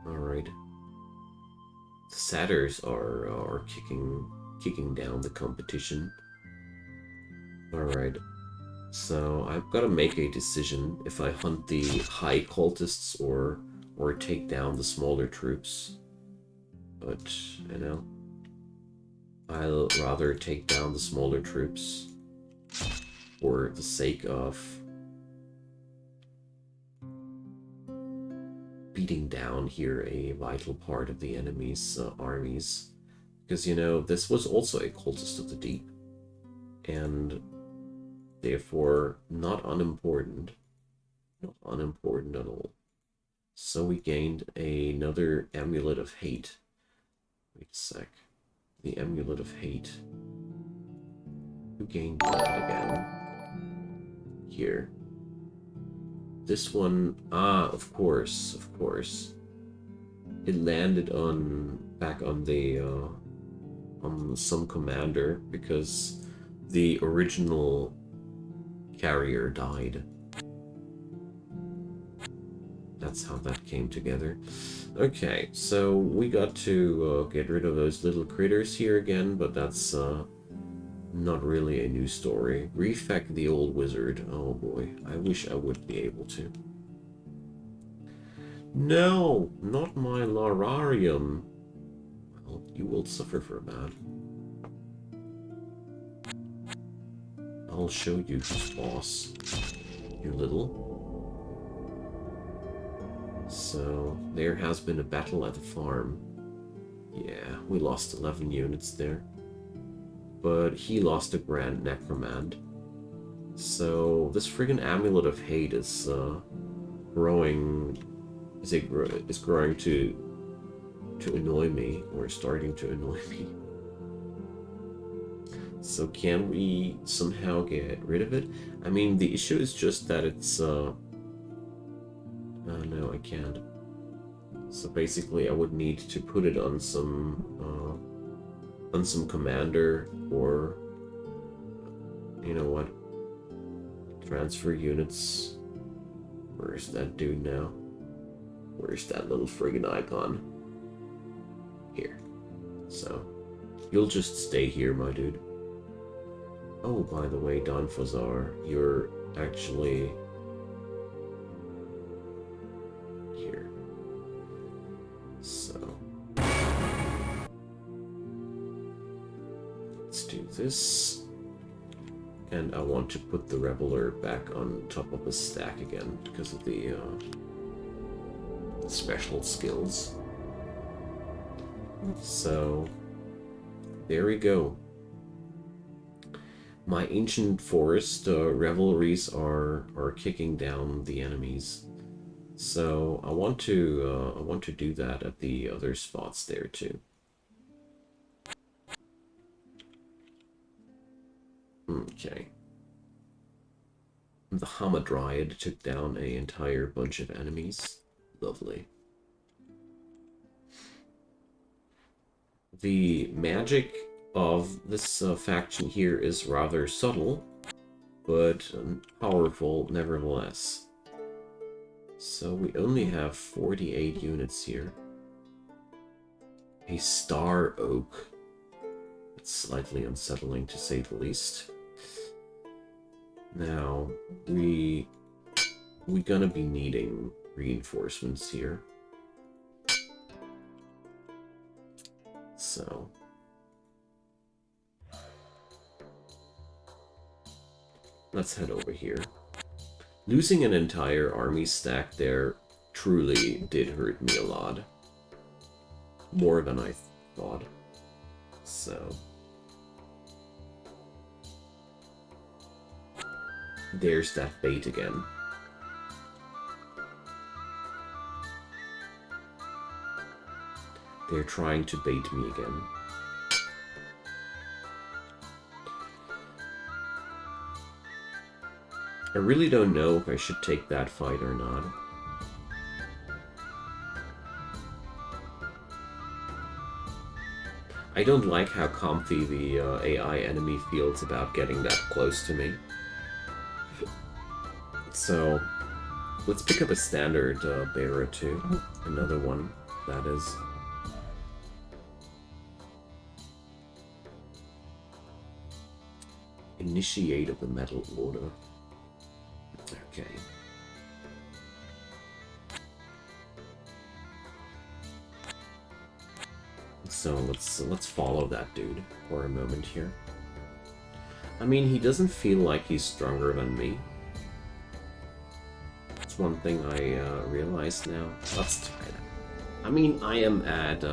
alright. The satyrs are kicking down the competition. Alright. So, I've got to make a decision if I hunt the high cultists or take down the smaller troops. But, you know, I'll rather take down the smaller troops for the sake of beating down here a vital part of the enemy's armies. Because, you know, this was also a cultist of the deep. And therefore, not unimportant. Not unimportant at all. So we gained another Amulet of Hate. Wait a sec. The Amulet of Hate. Who gained that again? Here. This one, of course. It landed back on the, on some commander, because the original carrier died. that's how that came together. Okay, so we got to get rid of those little critters here again, but that's not really a new story. Refect the old wizard. Oh boy, I wish I would be able to. No, not my lararium. Well, you will suffer for that. I'll show you who's boss, you little. So, there has been a battle at the farm. Yeah, we lost 11 units there. But he lost a Grand Necromant. So, this friggin' Amulet of Hate is growing... is growing to annoy me, or starting to annoy me. So can we somehow get rid of it? I mean, the issue is just that it's oh no, I can't. So basically I would need to put it on some commander, or you know what? Transfer units. Where's that dude now? Where's that little friggin' icon? Here. So you'll just stay here, my dude. Oh, by the way, Don Fazar, you're actually here. So let's do this. And I want to put the Reveler back on top of a stack again because of the special skills. So there we go. My ancient forest revelries are kicking down the enemies, so I want to do that at the other spots there too. Okay. The Hamadryad took down an entire bunch of enemies. Lovely. The magic of this faction here is rather subtle, but powerful nevertheless. So we only have 48 units here. A Star Oak. It's slightly unsettling to say the least. Now, we gonna be needing reinforcements here. So let's head over here. Losing an entire army stack there truly did hurt me a lot. More than I thought. So there's that bait again. They're trying to bait me again. I really don't know if I should take that fight or not. I don't like how comfy the AI enemy feels about getting that close to me. So, let's pick up a standard bearer too. Another one, that is. Initiate of the Metal Order. Okay. So let's follow that dude for a moment here. I mean, he doesn't feel like he's stronger than me. That's one thing I realized now. Let's try that. I mean, I am at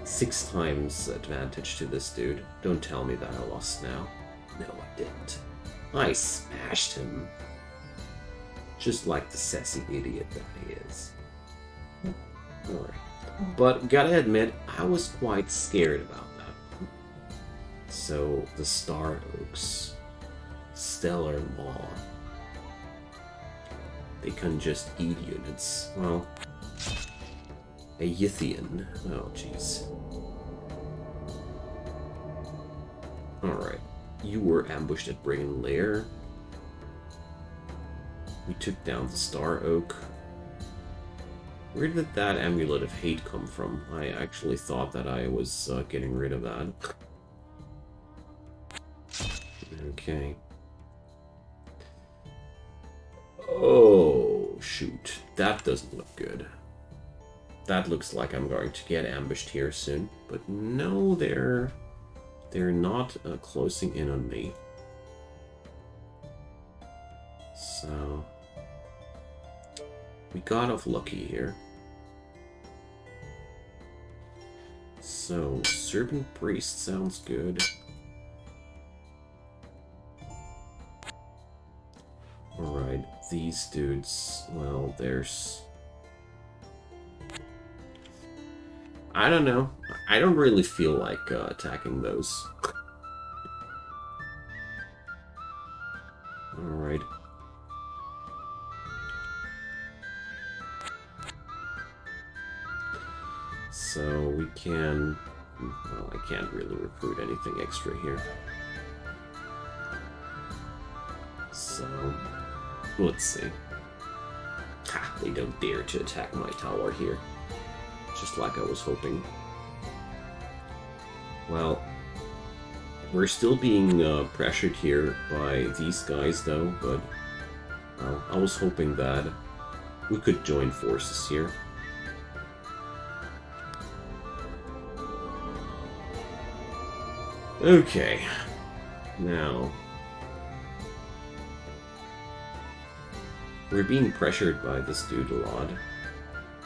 6 times advantage to this dude. Don't tell me that I lost now. No, I didn't. I smashed him. Just like the sassy idiot that he is. Alright. But gotta admit, I was quite scared about that. So, the Star Oaks. Stellar Maw. They can just eat units. Well, a Yithian. Oh, jeez. Alright. You were ambushed at Brigand Lair. We took down the Star Oak. Where did that Amulet of Hate come from? I actually thought that I was getting rid of that. Okay. Oh, shoot. That doesn't look good. That looks like I'm going to get ambushed here soon. But no, they're not closing in on me. So we got off lucky here. So Serpent Priest sounds good. Alright, these dudes, well, there's... I don't know. I don't really feel like attacking those. Alright. So we can... Well, I can't really recruit anything extra here. So... let's see. Ha! They don't dare to attack my tower here. Just like I was hoping. Well, we're still being pressured here by these guys, though, but well, I was hoping that we could join forces here. Okay, now we're being pressured by this dude a lot.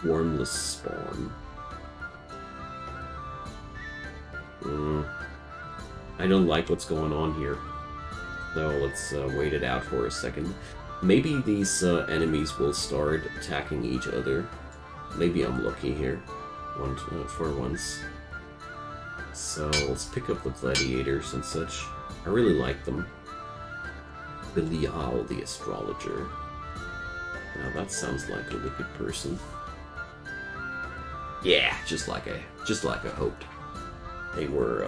Wormless spawn. I don't like what's going on here. So let's wait it out for a second. Maybe these enemies will start attacking each other. Maybe I'm lucky here for once. So let's pick up the gladiators and such. I really like them. Belial the Astrologer. Now that sounds like a wicked person. Yeah, just like I hoped. They were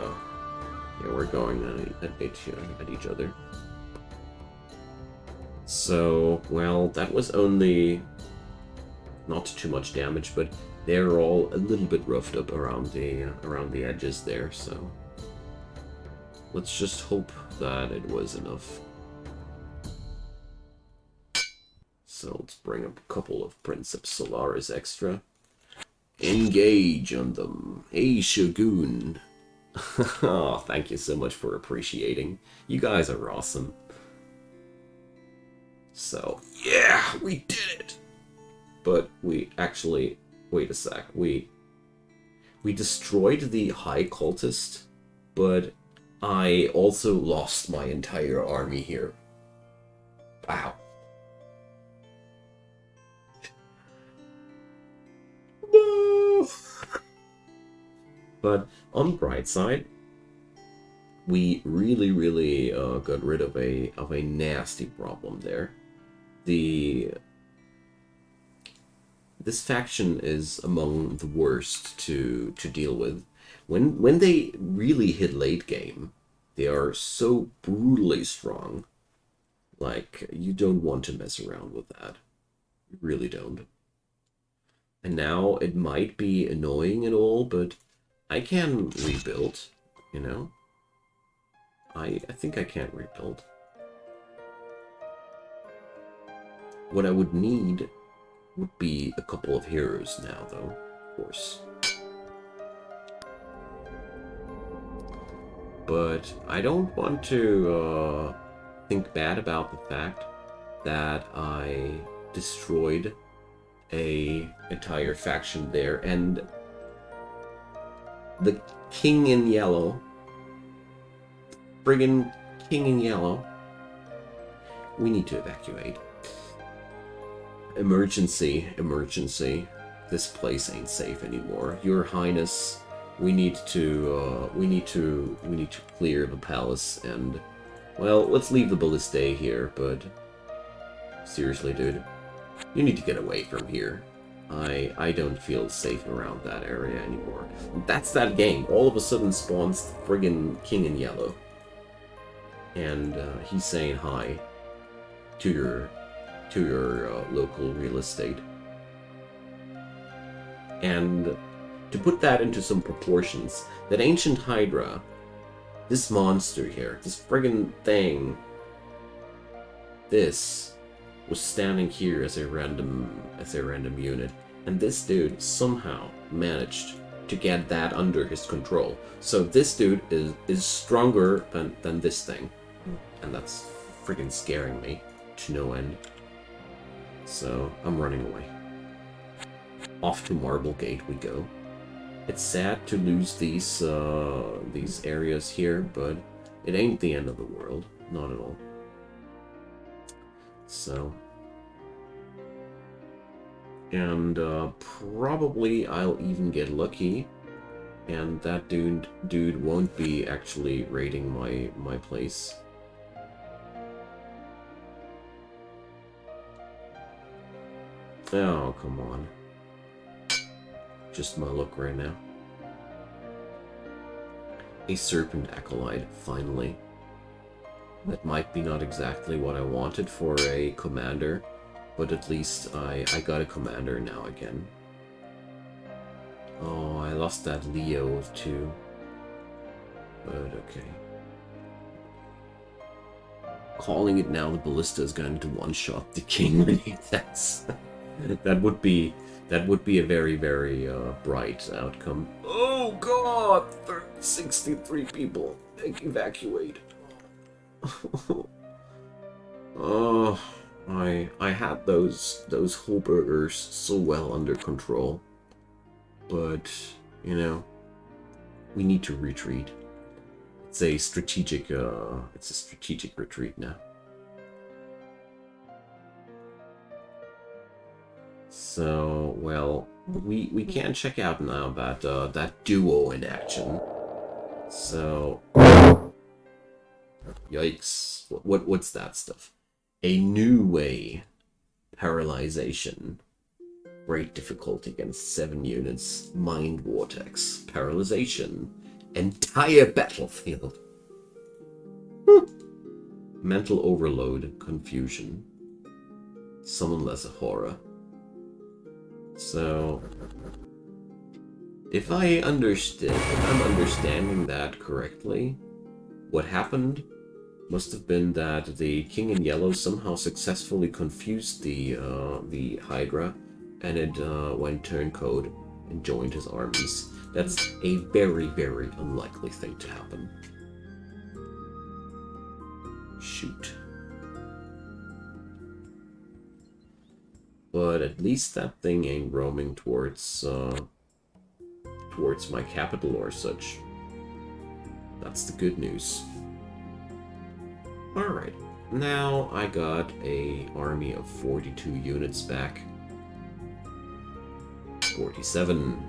going at each other. So, well, that was only not too much damage, but they're all a little bit roughed up around the edges there. So let's just hope that it was enough. So let's bring up a couple of Princeps Solaris extra. Engage on them. Hey, Shogun. Oh, thank you so much for appreciating. You guys are awesome. So, yeah, we did it! But we actually... Wait a sec. We destroyed the High Cultist, but I also lost my entire army here. Wow. No! But on the bright side, we really got rid of a nasty problem there. This faction is among the worst to deal with. When they really hit late game, they are so brutally strong. Like, you don't want to mess around with that. You really don't. And now it might be annoying and all, but I can rebuild, you know? I think I can rebuild. What I would need would be a couple of heroes now, though, of course. But I don't want to think bad about the fact that I destroyed an entire faction there, and the King in Yellow, friggin' King in Yellow, we need to evacuate. Emergency. This place ain't safe anymore. Your Highness, we need to clear the palace, and well, let's leave the ballista here, but seriously, dude, you need to get away from here. I don't feel safe around that area anymore. That's that game. All of a sudden spawns the friggin' King in Yellow. And he's saying hi to your local real estate. And to put that into some proportions, that ancient Hydra, this monster here, this friggin' thing, this was standing here as a random unit, and this dude somehow managed to get that under his control. So this dude is stronger than this thing, and that's friggin' scaring me to no end. So I'm running away. Off to Marblegate we go. It's sad to lose these areas here, but it ain't the end of the world, not at all. So, and probably I'll even get lucky, and that dude won't be actually raiding my place. Oh, come on. Just my luck right now. A Serpent Acolyte, finally. That might be not exactly what I wanted for a commander, but at least I got a commander now again. Oh, I lost that Leo too. But okay. Calling it now, the Ballista is going to one-shot the king. That would be a very, very bright outcome. Oh god! 63 people evacuate. Oh, I had those Holburgers so well under control, but you know, we need to retreat. It's a strategic retreat now. So, well, we can check out now that duo in action. So, yikes! What's that stuff? A new way, paralyzation, great difficulty against 7 units, mind vortex, paralyzation, entire battlefield, mental overload, confusion, summonless horror. So, if I'm understanding that correctly, what happened must have been that the King in Yellow somehow successfully confused the Hydra, and it went turncoat and joined his armies. That's a very, very unlikely thing to happen. Shoot. But at least that thing ain't roaming towards my capital or such. That's the good news. Alright, now I got a army of 42 units back. 47.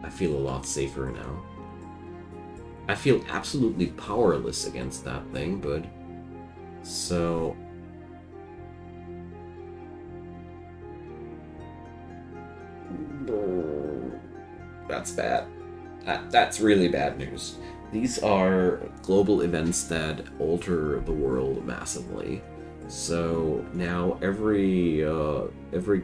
I feel a lot safer now. I feel absolutely powerless against that thing, but... So... That's bad. That's really bad news. These are global events that alter the world massively. So now every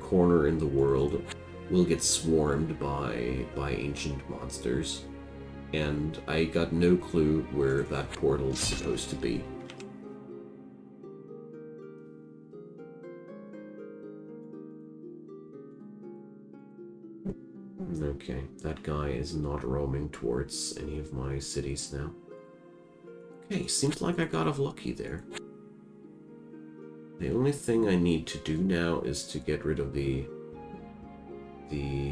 corner in the world will get swarmed by ancient monsters, and I got no clue where that portal's supposed to be. Okay, that guy is not roaming towards any of my cities now. Okay, seems like I got off lucky there. The only thing I need to do now is to get rid of the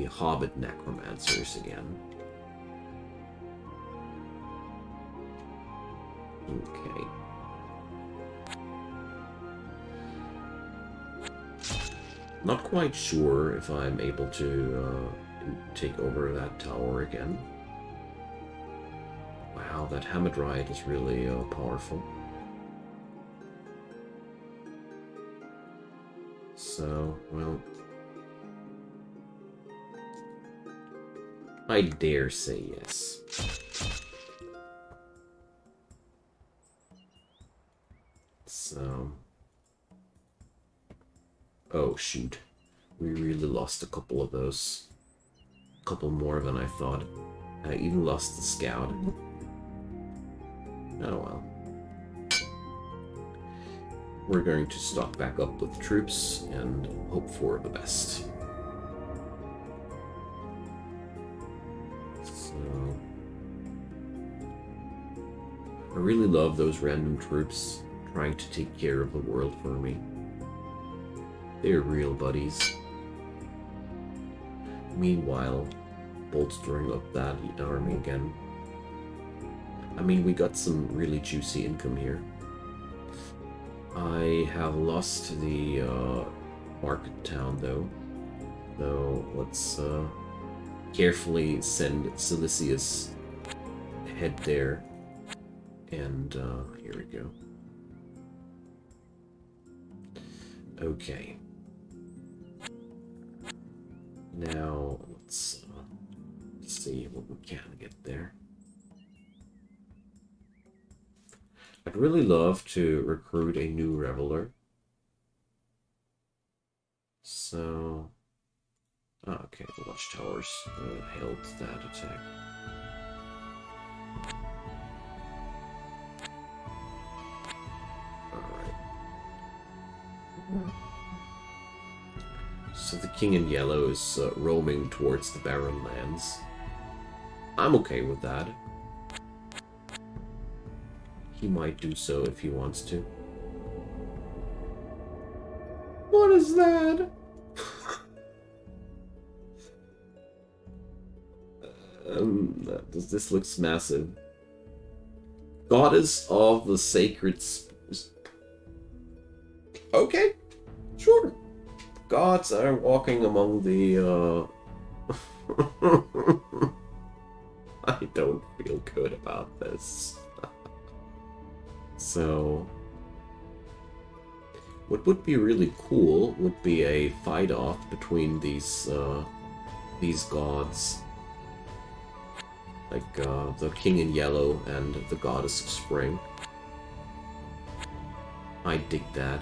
Hobbit Necromancers again. Okay. Not quite sure if I'm able to take over that tower again. Wow, that Hamadryad is really powerful. So, well... I dare say yes. So... Oh, shoot. We really lost a couple of those. A couple more than I thought. I even lost the scout. Oh well. We're going to stock back up with troops and hope for the best. So... I really love those random troops trying to take care of the world for me. They're real buddies. Meanwhile, bolstering up that army again. I mean, we got some really juicy income here. I have lost the market town, though. So let's carefully send Silicius ahead there. And here we go. Okay. Now let's see what we can get there. I'd really love to recruit a new reveler. So, okay, the watchtowers held that attack. Alright. So the King in Yellow is roaming towards the Barren Lands. I'm okay with that. He might do so if he wants to. What is that? This looks massive. Goddess of the Sacred... Okay, sure. Gods are walking among the, I don't feel good about this. So... what would be really cool would be a fight-off between these gods. Like, the King in Yellow and the Goddess of Spring. I dig that.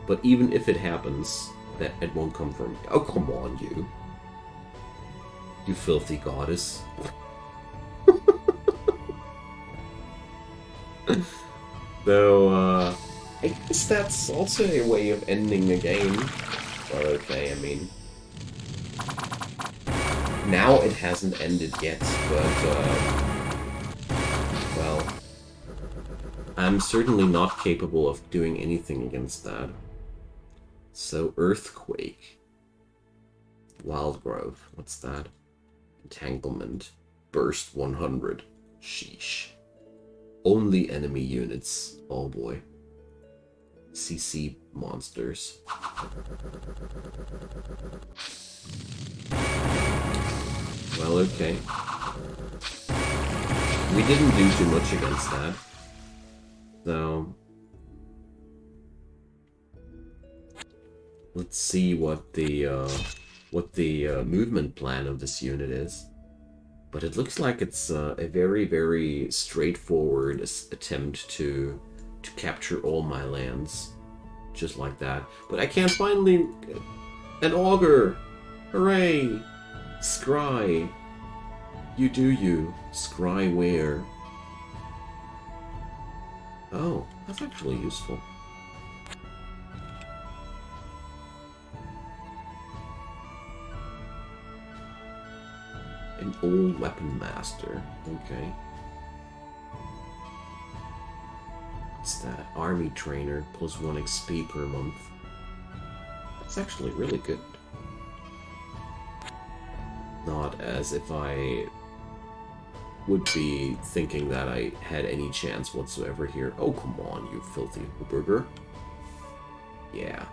But even if it happens, that it won't come from... Oh, come on, you. You filthy goddess. Though, I guess that's also a way of ending the game. Well, okay, I mean... now it hasn't ended yet, but, well... I'm certainly not capable of doing anything against that. So, Earthquake. Wild Growth, what's that? Entanglement. Burst 100. Sheesh. Only enemy units. Oh boy. CC monsters. Well, okay. We didn't do too much against that. So... let's see what the movement plan of this unit is. But it looks like it's a very, very straightforward attempt to capture all my lands. Just like that. But I can't finally... an augur! Hooray! Scry! You do you. Scry where? Oh, that's actually useful. An old weapon master. Okay. What's that? Army trainer plus 1 XP per month. That's actually really good. Not as if I would be thinking that I had any chance whatsoever here. Oh, come on, you filthy burger. Yeah,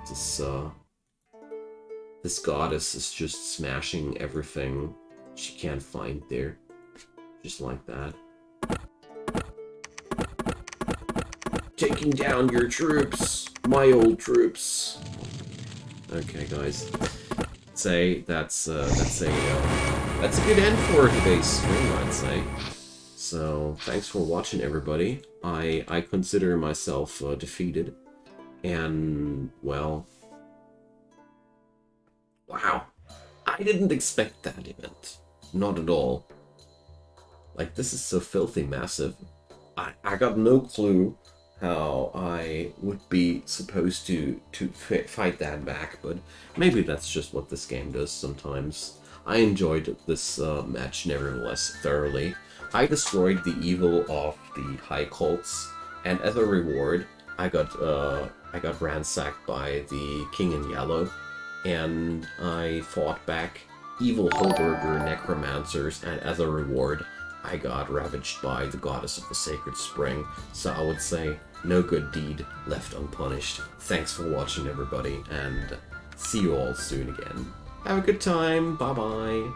this goddess is just smashing everything she can't find there. Just like that. Taking down your troops! My old troops! Okay, guys. That's a good end for today's stream, I'd say. So, thanks for watching, everybody. I consider myself defeated. And, well... Wow. I didn't expect that event. Not at all. Like, this is so filthy massive. I got no clue how I would be supposed to fight that back, but maybe that's just what this game does sometimes. I enjoyed this match nevertheless thoroughly. I destroyed the evil of the High Cults, and as a reward, I got ransacked by the King in Yellow, and I fought back evil Holberger necromancers, and as a reward, I got ravaged by the goddess of the sacred spring. So I would say, no good deed left unpunished. Thanks for watching, everybody, and see you all soon again. Have a good time. Bye bye.